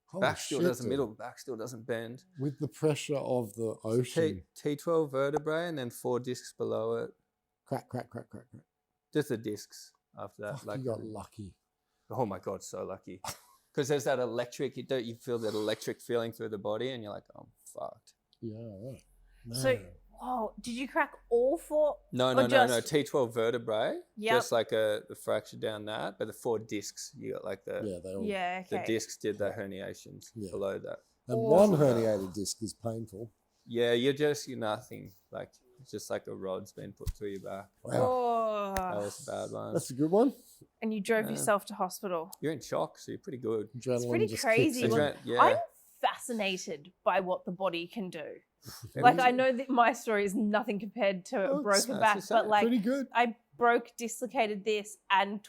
Holy Back still shit, doesn't dude. middle. Back still doesn't bend. With the pressure of the ocean. T12 vertebrae and then 4 discs below it. Crack, crack, crack, crack, crack. Just the discs after that. Fuck, you got lucky. Oh my God, so lucky. Because there's that electric, you feel that electric feeling through the body and you're like, oh, I'm fucked. Yeah, right. So, Man. whoa, did you crack all 4? No. Or just- T12 vertebrae. Yep. Just like the fracture down that. But the 4 discs, you got like Yeah, they all. Yeah, the okay. discs did the herniations Yeah. below that. And Oh. one herniated disc is painful. Yeah, you're nothing. Like, it's just like a rod's been put through your back. Wow. That Oh. was a bad one. That's a good one. And you drove Yeah. yourself to hospital. You're in shock, so you're pretty good. Adrenaline pretty just crazy kicks in. when- Yeah. I'm fascinated by what the body can do. It Like, was- I know that my story is nothing compared to Oh, a broken it's back, the but same. like, Pretty good. I dislocated this and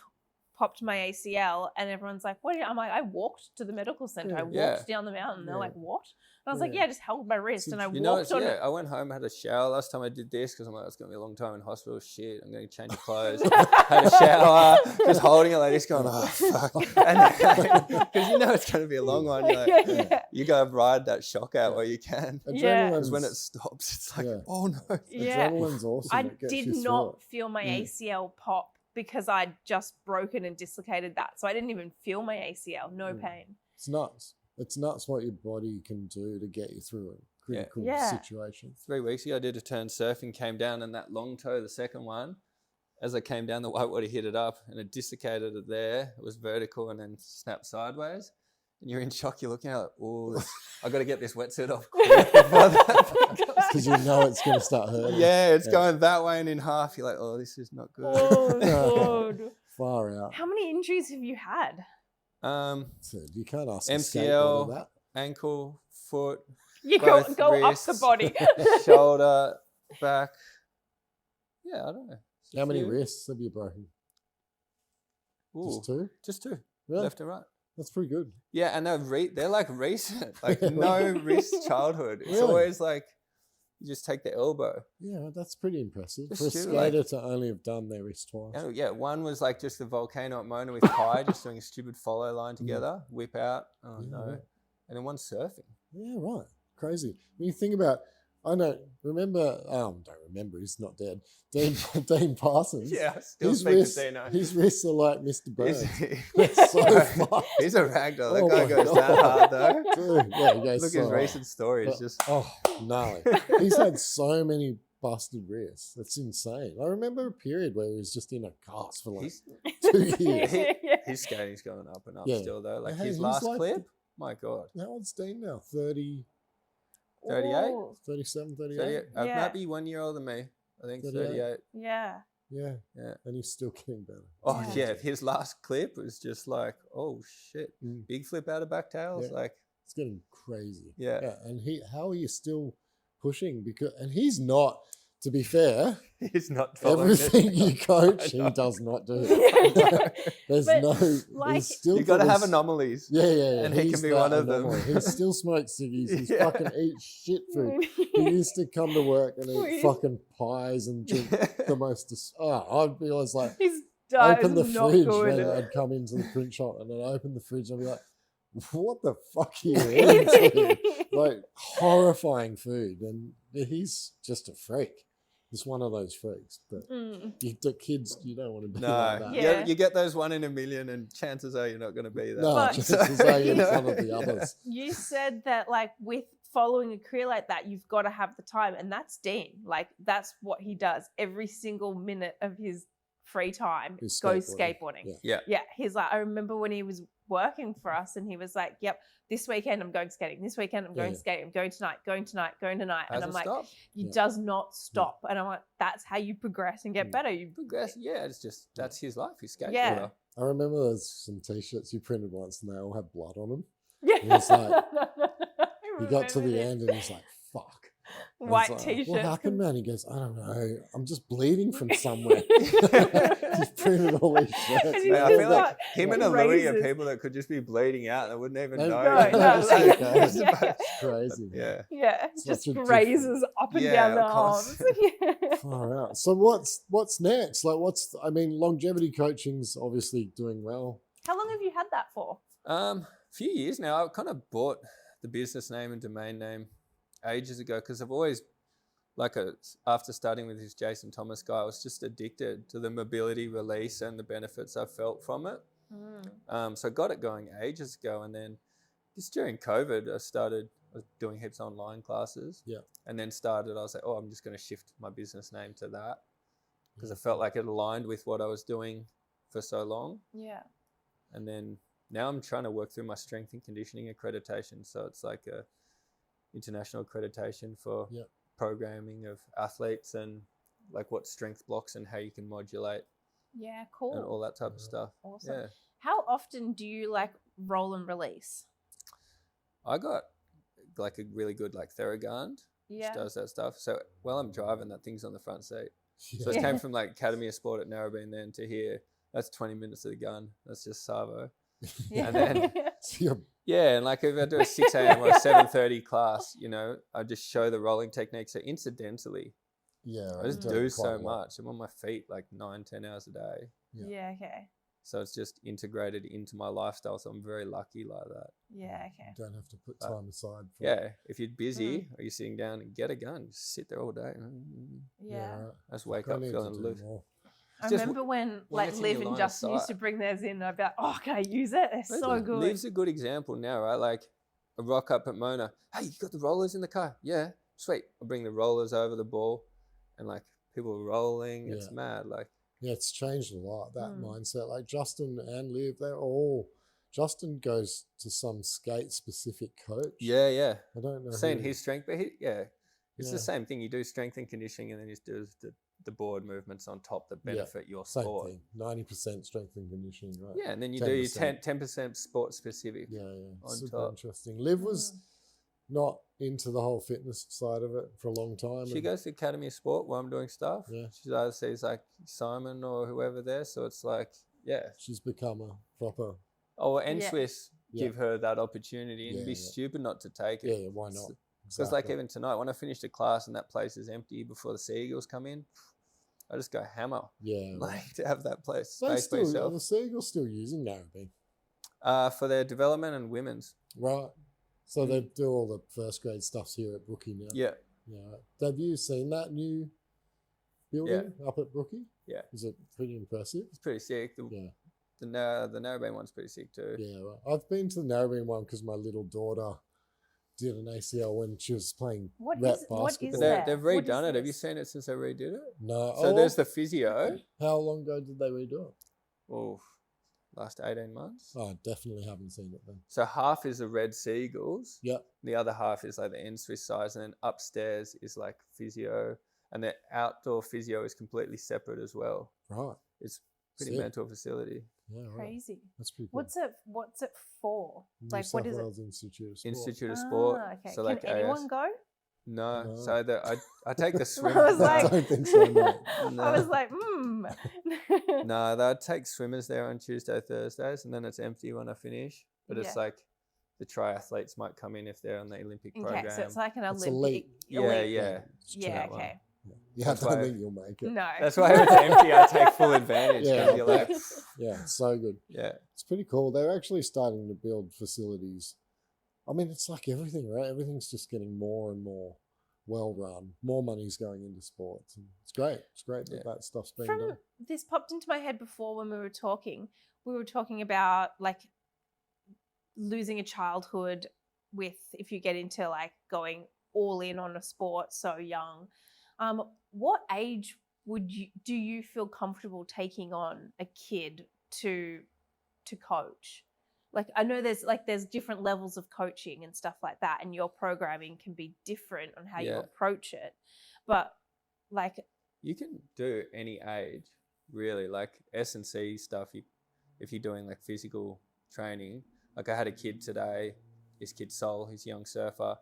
popped my ACL, and everyone's like, "What?" I'm like, "I walked to the medical center. I walked Yeah. down the mountain." They're Yeah. like, "What?" And I was like, Yeah. "Yeah, I just held my wrist So and I You know, walked on it." I went home, had a shower. Last time I did this, because I'm like, it's going to be a long time in hospital. Shit, I'm going to change clothes. Had a shower, just holding it like this, going, oh, fuck. Because you know it's going to be a long one. You're like, Yeah. you got to ride that shock out while you can. Yeah. Because when it stops, it's like, oh no. Yeah. Adrenaline's awesome. I It gets did you through not it. feel my Mm. ACL pop because I'd just broken and dislocated that. So I didn't even feel my ACL, no Mm. pain. It's nuts. It's nuts what your body can do to get you through a critical Yeah. situation. 3 weeks ago, I did a turn surfing, came down, and that long toe, the second one, as I came down, the whitewater hit it up and it dislocated it there. It was vertical and then snapped sideways. And you're in shock. You're looking at it, oh, I got to get this wetsuit off quick before that. Because you know it's going to start hurting. Yeah, it's going that way and in half. You're like, oh, this is not good. Oh, God. Far out. How many injuries have you had? So you can't ask a MCL. skateboarder that. Ankle, foot, You go both up the wrists, body. shoulder, back. Yeah, I don't know. Just a How many few. wrists have you broken? Ooh, Just 2? Just 2, Really? left and right. That's pretty good. Yeah, and they're like recent, like no wrist childhood. It's Really? always like you just take the elbow. Yeah, that's pretty impressive. Just For a do, skater like- to only have done their wrist twice. Oh, yeah, one was like just the volcano at Mona with Kai, just doing a stupid follow line together, whip out. Oh Yeah, no, right. and then one surfing. Yeah, right. Crazy. When you think about, I don't remember, he's not dead. Dean Parsons. Yeah, I still His speak wrists, to Dino. his wrists are like Mr. Burns. He's, They're so fucked. he's a ragdoll. That Oh guy my goes God. that hard though. Dude, yeah, he goes Look at so his hard. recent stories. But- Just Oh, gnarly. He's had so many busted wrists. That's insane. I remember a period where he was just in a cast for like he's 2 years. his skating's going up and up Yeah. still though. Like Hey, his he's last like clip, my God, How old's Dean now? 30, 38? Ooh, 37, 38? 38. Yeah. Might be 1 year older than me. I think 38. 38. yeah. Yeah. Yeah. And he's still getting better. Oh yeah, his last clip was just like, oh shit, Mm. big flip out of back tails, Yeah. like It's getting crazy. Yeah. And how are you still pushing? And he's not, to be fair, he's not following everything it. you coach, he know. does not do. There's But, no, he's still You got to have this- anomalies. Yeah. And he he's can be that one of them. anomaly. He still smokes ciggies. He Yeah. fucking eats shit food. He used to come to work and eat fucking pies and drink the most. I'd be always like, His diet open the is not fridge. good. When I'd come into the print shop and I'd open the fridge and I'd be like, what the fuck are you eating? Like horrifying food. And he's just a freak. He's one of those freaks. But the kids, you don't want to be like that. Yeah. You get those 1 in a million, and chances are you're not going to be that. No, But- just as are you in You know? front of the others. You said that, like, with following a career like that, you've got to have the time, and that's Dean. Like, that's what he does every single minute of his free time. He's Goes skateboarding. skateboarding. Yeah. He's like, I remember when he was working for us, and he was like, "Yep, this weekend I'm going skating. This weekend I'm going Yeah. skating. I'm going tonight. Going tonight. Going tonight." And Hasn't I'm like, stopped. "He Yeah. does not stop." And I'm like, "That's how you progress and get better." You Progress. Yeah, it's just that's his life. He's skateboarder. Yeah. I remember there's some t-shirts you printed once and they all have blood on them. Yeah. He's like- I He got to remember the this. end and he's like, fuck. And I was White like, t-shirt. What happened, man? He goes, I don't know. I'm just bleeding from somewhere. He's printed all these shirts. And he's Yeah, I just feel like got him and a Louis are razors. people that could just be bleeding out and they wouldn't even No, know. no. That's Yeah. okay. It's about- Yeah. Crazy. yeah. Yeah, It's just such a grazes up and Yeah, down the of course. arms. Yeah. Far out. So what's next? Like longevity coaching's obviously doing well. How long have you had that for? Few years now. I kind of bought the business name and domain name ages ago because I've always, after starting with this Jason Thomas guy, I was just addicted to the mobility release and the benefits I felt from it. So I got it going ages ago, and then just during COVID, I was doing heaps of online classes. Yeah. And then I was like, I'm just going to shift my business name to that because I felt like it aligned with what I was doing for so long. Yeah. And then now I'm trying to work through my strength and conditioning accreditation. So it's like a international accreditation for Yep. programming of athletes and like what strength blocks and how you can modulate Yeah, cool. and all that type of stuff. Awesome. Yeah. How often do you roll and release? I got like a really good Theragun, Yeah. which does that stuff. So while I'm driving, that thing's on the front seat. So Yeah. it came from Academy of Sport at Narrabeen then to here. That's 20 minutes of the gun. That's just Savo. Yeah. And then So you're- Yeah, and if I do a 6 a.m. or a 7:30 class, I just show the rolling technique. So incidentally, yeah, I just doing do quite so a lot. much. I'm on my feet 9-10 hours a day. Yeah. Yeah, okay. So it's just integrated into my lifestyle. So I'm very lucky like that. Yeah, okay. You don't have to put time aside for Yeah, if you're busy or you're sitting down and get a gun, just sit there all day. Yeah. right. I just wake I up need to feeling do loose. more. I just remember when when it's in Liv your and line of Justin used to sight. bring theirs in, and I'd be like, oh, can I use it? They're so good. Liv's a good example now, right? Like I rock up at Mona. Hey, you got the rollers in the car? Yeah, sweet. I bring the rollers over the ball, and people are rolling. It's Yeah. mad. Yeah, it's changed a lot, that mindset. Like Justin and Liv, Justin goes to some skate-specific coach. Yeah. I don't know. Seeing who. his strength, but it's Yeah. the same thing. You do strength and conditioning, and then you do the board movements on top that benefit your Same sport. thing. 90% strength and conditioning, right? Yeah, and then you do your 10%. 10% sport specific. Yeah. on Super top. interesting. Liv was not into the whole fitness side of it for a long time. She and- goes to Academy of Sport while I'm doing stuff. Yeah. She either sees Simon or whoever there. So it's She's become a proper. Oh, and Yeah. Swiss Yeah. give her that opportunity and Yeah, be yeah. stupid not to take Yeah, it. why not? Because even tonight, when I finished a class and that place is empty before the Seagulls come in, I just go hammer. Yeah. Right. To have that place They space for yourself. the Seagulls still using Narrabeen. For their development and women's. Right. So they do all the first grade stuffs here at Brookie now. Mm. Yeah. Yeah. Have you seen that new building up at Brookie? Yeah. Is it pretty impressive? It's pretty sick. Yeah. The Narrabeen one's pretty sick too. Yeah. Right. I've been to the Narrabeen one because my little daughter did an ACL when she was playing What rep is- what is basketball. that? They've What is redone it. Have you this? seen it since they redid it? No. So there's the physio. How long ago did they redo it? Oh, last 18 months. Oh, I definitely haven't seen it then. So half is the Red Seagulls. Yep. The other half is the N Swiss size, and then upstairs is physio. And the outdoor physio is completely separate as well. Right. It's pretty Sick. mental facility. Yeah, right. Crazy. That's pretty cool. What's it for? New Like, South what is Wales Institute of Sport. Institute of Sport. Okay. So Can like anyone go? No. No. So I take the swim. I was I like- don't think so, mate. No. I was like, No, I take swimmers there on Tuesday, Thursdays, and then it's empty when I finish. But it's Yeah. like the triathletes might come in if they're on the Olympic Okay, program. so it's like an It's Olympic. elite. Yeah. It's Yeah, that one. okay. Yeah, I That's don't why- think you'll make it. No. That's why if it's empty, I take full advantage. Yeah, 'Cause you're like, Yeah, it's so good. yeah. It's pretty cool. They're actually starting to build facilities. I mean, it's like everything, right? Everything's just getting more and more well run. More money's going into sports. And it's great. It's great that that stuff's being done. This popped into my head before when we were talking. We were talking about like losing a childhood with if you get into like going all in on a sport so young. What age do you feel comfortable taking on a kid to coach? Like, I know there's different levels of coaching and stuff like that, and your programming can be different on how you approach it. But like, You can do any age, really. Like S&C stuff, if you're doing like physical training. Like I had a kid today, his kid Sol, he's a young surfer.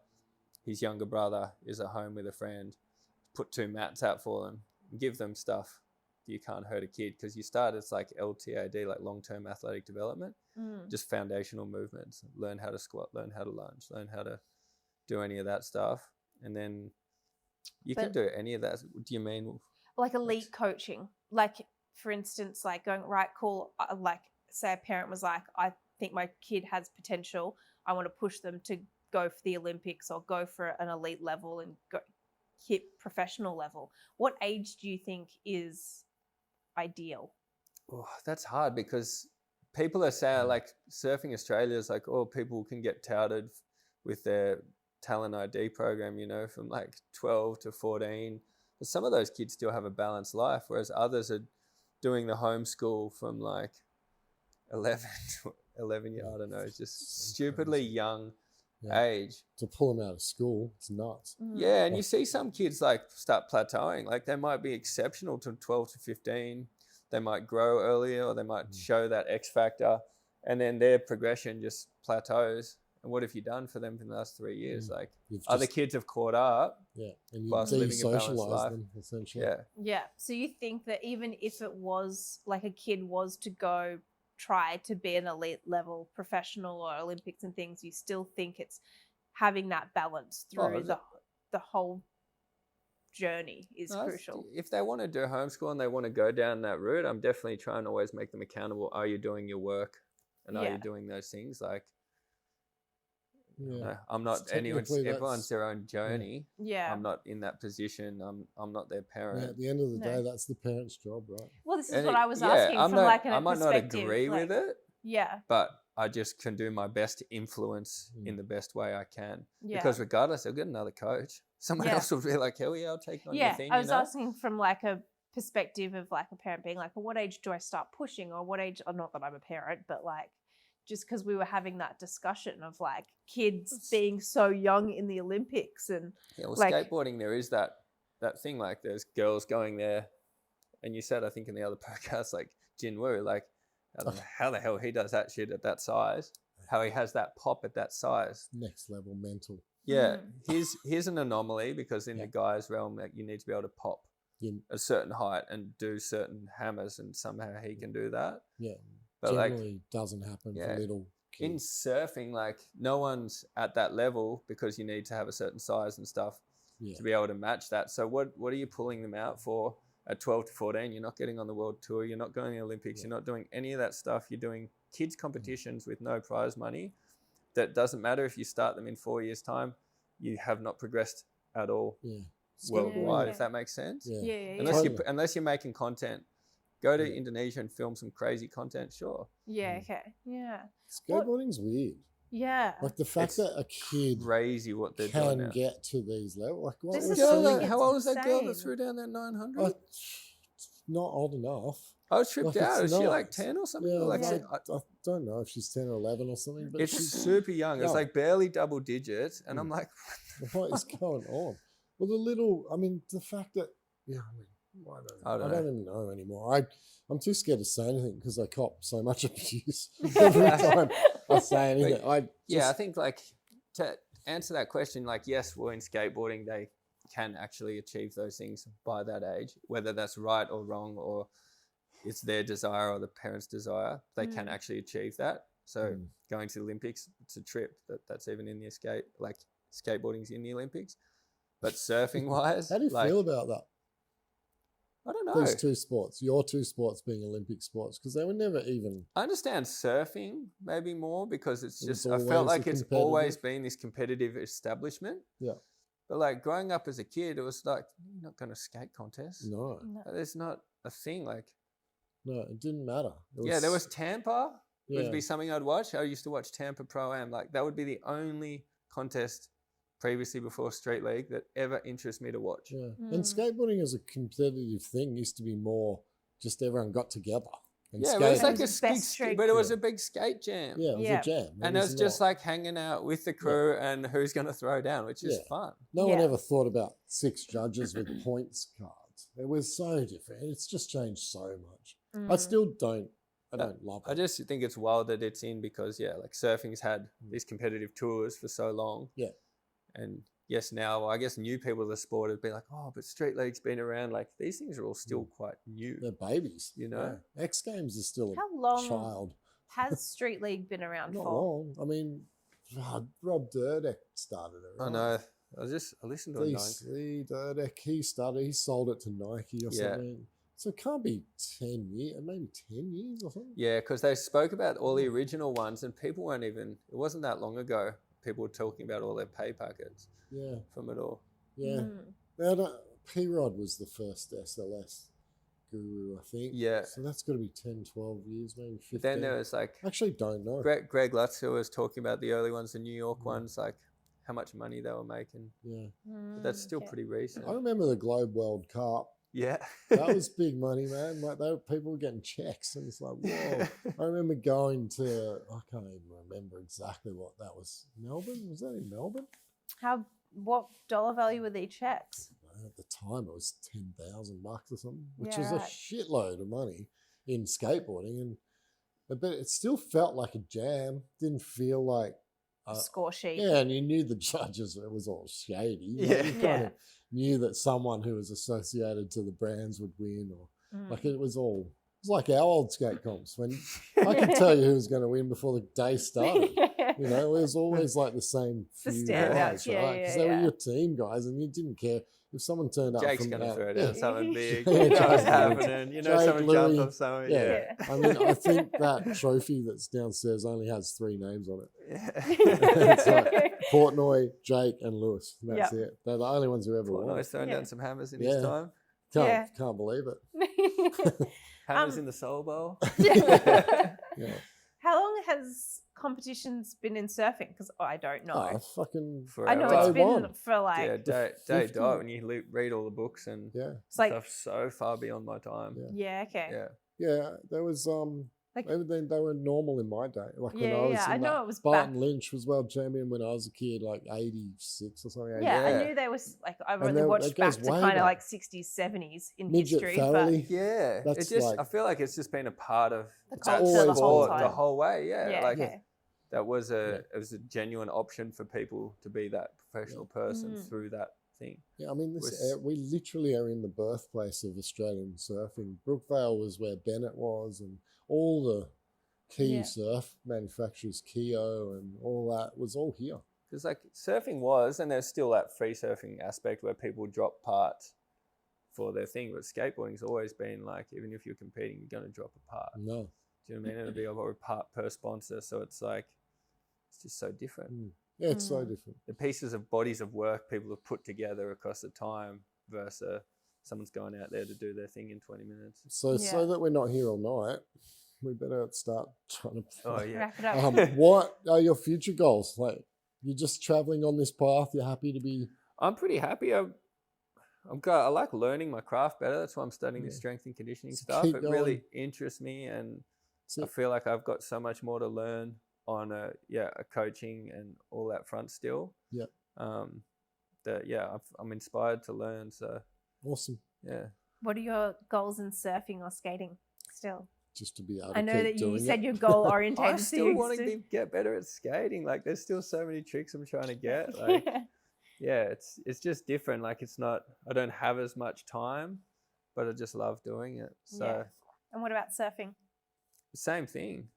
His younger brother is at home with a friend. Put 2 mats out for them, give them stuff. You can't hurt a kid because you start as like LTAD, like long-term athletic development, just foundational movements. Learn how to squat, learn how to lunge, learn how to do any of that stuff, and then you can do any of that. Do you mean like elite coaching? Like, for instance, like going, right, cool. Like, say a parent was like, I think my kid has potential. I want to push them to go for the Olympics or go for an elite level and go hit professional level. What age do you think is ideal? Oh, that's hard because people are saying like Surfing Australia is like, oh, people can get touted with their talent ID program, you know, from like 12 to 14. But some of those kids still have a balanced life, whereas others are doing the homeschool from like 11 to 11 years. I don't know, it's just stupidly young age. To pull them out of school, it's nuts. Yeah, and you see some kids like start plateauing. Like they might be exceptional to 12 to 15. They might grow earlier or they might show that X factor, and then their progression just plateaus. And what have you done for them in the last 3 years? Like other kids have caught up. Yeah, and you whilst living a balanced desocialize life. them, essentially. Yeah. Yeah. So you think that even if it was like a kid was to go try to be an elite level professional or Olympics and things, you still think it's having that balance through the whole journey is crucial. If they want to do homeschool and they want to go down that route, I'm definitely trying to always make them accountable. Are you doing your work? And are you doing those things? Like, no, I'm not everyone's their own journey. Yeah. I'm not in that position. I'm not their parent. Yeah, at the end of the day, that's the parent's job, right? Well, this is what I was asking from like a I might not agree like, with it. Yeah. But I just can do my best to influence in the best way I can. Yeah. Because regardless, I'll get another coach. Someone else will be like, hell yeah, I'll take on your thing. I was asking from like a perspective of like a parent being like, well, what age do I start pushing? Or what age, not that I'm a parent, but like, just because we were having that discussion of like kids being so young in the Olympics and like, skateboarding, there is that thing, like there's girls going there, and you said, I think in the other podcast, like Jin Woo, like I don't know how the hell he does that shit at that size, how he has that pop at that size. Next level mental. Yeah, here's an anomaly because in the guys' realm, like, you need to be able to pop a certain height and do certain hammers, and somehow he can do that. Yeah. But generally doesn't happen for little kids. In surfing, like no one's at that level because you need to have a certain size and stuff to be able to match that. So what are you pulling them out for at 12 to 14? You're not getting on the world tour. You're not going to the Olympics. You're not doing any of that stuff. You're doing kids competitions with no prize money. That doesn't matter if you start them in 4 years' time. You have not progressed at all worldwide, if that makes sense. Unless you're making content. Go to Indonesia and film some crazy content, sure. Yeah, okay. Yeah. Skateboarding's weird. Yeah. Like the fact that a kid crazy what they're can doing get to these levels. Like what how old is that girl that threw down that 900? Not old enough. I was tripped out. Is she like 10 or something? Yeah, like I don't know if she's 10 or 11 or something. But it's she's super young. It's like barely double digits. And I'm like, what is going on? Well, the fact that Yeah, I mean, I I don't don't even know anymore. I'm too scared to say anything because I cop so much abuse every time I say anything. I think like to answer that question, like yes, well in skateboarding they can actually achieve those things by that age, whether that's right or wrong or it's their desire or the parents' desire, they can actually achieve that. So going to the Olympics, it's a trip that's even in the skateboarding's in the Olympics. But surfing wise, how do you feel about that? I don't know. These two sports, your two sports being Olympic sports, because they were never even. I understand surfing maybe more because it's just, I always felt like it's always competitive. been this competitive establishment. Yeah. But like growing up as a kid, it was like, you're not going to skate contest. No, There's not a thing like. no, it didn't matter. There was Tampa. It Yeah. would be something I'd watch. I used to watch Tampa Pro-Am. Like that would be the only contest previously before Street League that ever interests me to watch. Yeah. And skateboarding as a competitive thing used to be more just everyone got together. And Yeah, skated. it was like It was best street. but it was a big skate jam. Yeah, it was Yeah. a jam. And it was just like hanging out with the crew and who's going to throw down, which is fun. No one Yeah. ever thought about 6 judges with points cards. It was so different. It's just changed so much. I still don't love it. I just think it's wild that it's in because, like surfing's had these competitive tours for so long. Yeah. And yes, now I guess new people to the sport have been like, oh, but Street League's been around. Like these things are all still quite new. They're babies. You know? Yeah. X Games is still How a long child. has Street League been around Not for? long. I mean, Rob Dyrdek started it. I Right? know. I listened to it. Lee Dyrdek, he sold it to Nike or something. So it can't be 10 years, maybe 10 years or something. Yeah, because they spoke about all the original ones and people weren't even, it wasn't that long ago, people were talking about all their pay packets from it all. Yeah. Now, P-Rod was the first SLS guru, I think. Yeah. So that's got to be 10, 12 years, maybe 15. Then there was like, I actually don't know. Greg Lutz, who was talking about the early ones, the New York ones, like how much money they were making. Yeah. But that's still pretty recent. I remember the Globe World Cup. Yeah. That was big money, man. Like people were getting checks, and it's like, whoa. I remember going to, I can't even remember exactly what that was. Melbourne? Was that in Melbourne? What dollar value were these checks? At the time, it was $10,000 or something, which is Yeah, a right. shitload of money in skateboarding, but it still felt like a jam. Didn't feel like Score sheet. yeah, and you knew the judges. It was all shady. You know, you kind of knew that someone who was associated to the brands would win, or like it was like our old skate comps when I could tell you who was going to win before the day started. You know, it was always like the same The few standouts, guys, yeah, right? Because they were your team guys, and you didn't care if someone turned up. Jake's from going to out- throw yeah. down something big. Yeah, You know what's Jake, happening. You know Jake, someone Louis, jumped off something. Yeah. I mean, I think that trophy that's downstairs only has 3 names on it. Yeah. It's like Portnoy, Jake, and Lewis. That's it. They're the only ones who ever won. Portnoy's it. throwing down some hammers in Yeah. his time. Can't believe it. Hammers in the Soul Bowl. Yeah. How long has competitions been in surfing? Because I don't know. Oh, fucking. I know Forever. it's been one. for like Yeah, day 50. dot when you read all the books and Yeah. it's like stuff so far beyond my time. Yeah. okay. Yeah. Yeah. There was Like- they were normal in my day. Like when Yeah, I was yeah, I in know that- it was Barton back- Lynch was world champion when I was a kid, like 86 or something. Yeah, 88. I knew there was like I've And only that watched back goes to way kind of back. like 60s, 70s in Midget history, Farrelly. Yeah. That's It's just like- I feel like it's just been a part of The that culture the whole sport time. the whole way. Yeah. Yeah, like okay. that was it was a genuine option for people to be that professional person Mm. through that thing. Yeah, I mean, Was- we literally are in the birthplace of Australian surfing. Brookvale was where Bennett was, and all the key Yeah. surf manufacturers, Keo and all that, was all here. Because like surfing was, and there's still that free surfing aspect where people drop parts for their thing. But skateboarding's always been like, even if you're competing, you're going to drop a part. No. Do you know what I mean? It'll be a part per sponsor. So it's like, it's just so different. Yeah, it's so different. The pieces of bodies of work people have put together across the time versus someone's going out there to do their thing in 20 minutes. So Yeah. that we're not here all night, we better start trying to. Oh, yeah. Wrap it up. What are your future goals? Like, you're just traveling on this path. You're happy to be. I'm pretty happy. I like learning my craft better. That's why I'm studying this strength and conditioning Just stuff. keep It really going. interests me, and That's I it. feel like I've got so much more to learn on a coaching and all that front still. Yeah. I'm inspired to learn. So Awesome. Yeah. What are your goals in surfing or skating still? Just to be able to I know keep that you doing said it. you're goal orientated. I still want to get better at skating. Like, there's still so many tricks I'm trying to get. Like, yeah, it's just different. Like, it's not, I don't have as much time, but I just love doing it. So, Yeah. And what about surfing? same thing.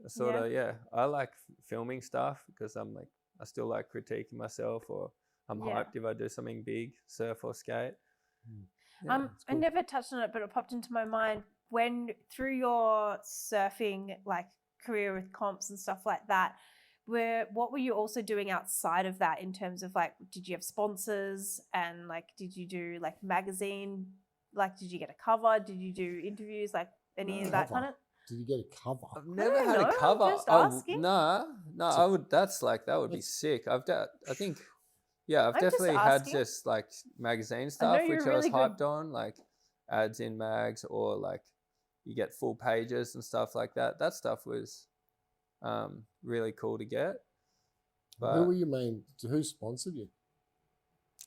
Sort of, yeah. I like filming stuff because I'm like, I still like critiquing myself, or I'm hyped if I do something big, surf or skate. Yeah, I never touched on it, but it popped into my mind when through your surfing like career with comps and stuff like that. What were you also doing outside of that in terms of like, did you have sponsors, and like, did you do like magazine? Like, did you get a cover? Did you do interviews? Like any of that kind of? Did you get a cover? I've never had a cover. I'm just asking. No, I would. That's like, that would be sick. I think, yeah, I've definitely had just like magazine stuff, which I was hyped on, like ads in mags, or like you get full pages and stuff like that. That stuff was really cool to get. But Who were your main? Who sponsored you?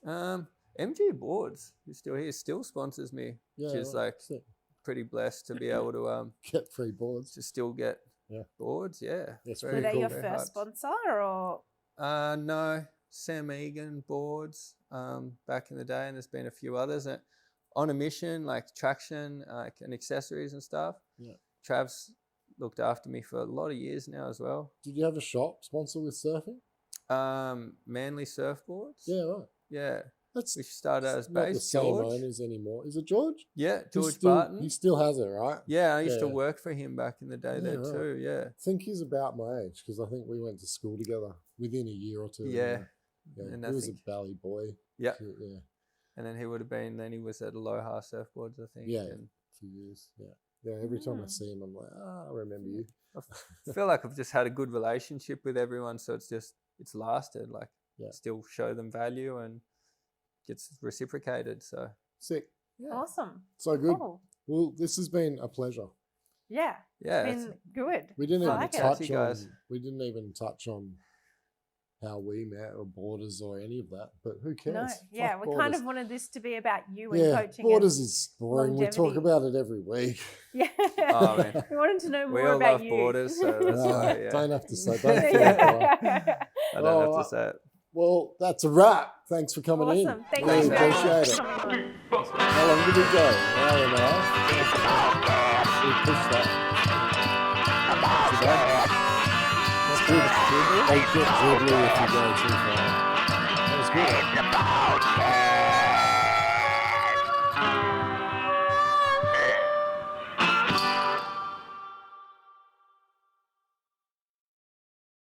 MG Boards, who's still here, still sponsors me, which is like sick. pretty blessed to be able to Get free boards. to still get boards. Yeah, That's Were pretty they cool. your Very first hyped. sponsor, or? No, Sam Egan Boards back in the day, and there's been a few others. On a mission, like traction, and accessories and stuff. Yeah. Trav's looked after me for a lot of years now as well. Did you have a shop sponsor with surfing? Manly Surfboards. Yeah, right. Yeah. That's We started as not base the same George. owners anymore. Is it George? Yeah, George He Barton. still has it, right? Yeah, I used to Yeah. work for him back in the day there right. too. Yeah. I think he's about my age because I think we went to school together within a year or two. Yeah. Yeah. And He I was a think- Bally boy. Yeah. Yeah. And then he would have been, then he was at Aloha Surfboards, I think. Yeah. And For years. Yeah. Yeah. Every time I see him, I'm like, I remember you. I feel like I've just had a good relationship with everyone. So it's lasted. Like, still show them value and gets reciprocated. So, Sick. yeah. Awesome. So good. Cool. Well, this has been a pleasure. Yeah. Yeah. It's been good. We didn't I even like it. touch You on. guys. We didn't even touch on how we met or borders or any of that. But who cares? No, yeah, Fuck we kind Borders. of wanted this to be about you and Yeah, coaching. borders is boring. We talk longevity. about it every week. Yeah. Oh, man. We wanted to know We more all about love you. borders, so that's No, why, yeah. Don't have to say. Don't feel that way. I don't Oh, have to say it. Well, that's a wrap. Thanks for coming in. Awesome. Thank Really you very much appreciate for it. coming on. How long did it go? An hour and a half. We pushed that. Too bad. That's good. They get dribbly if you go too far. That was good.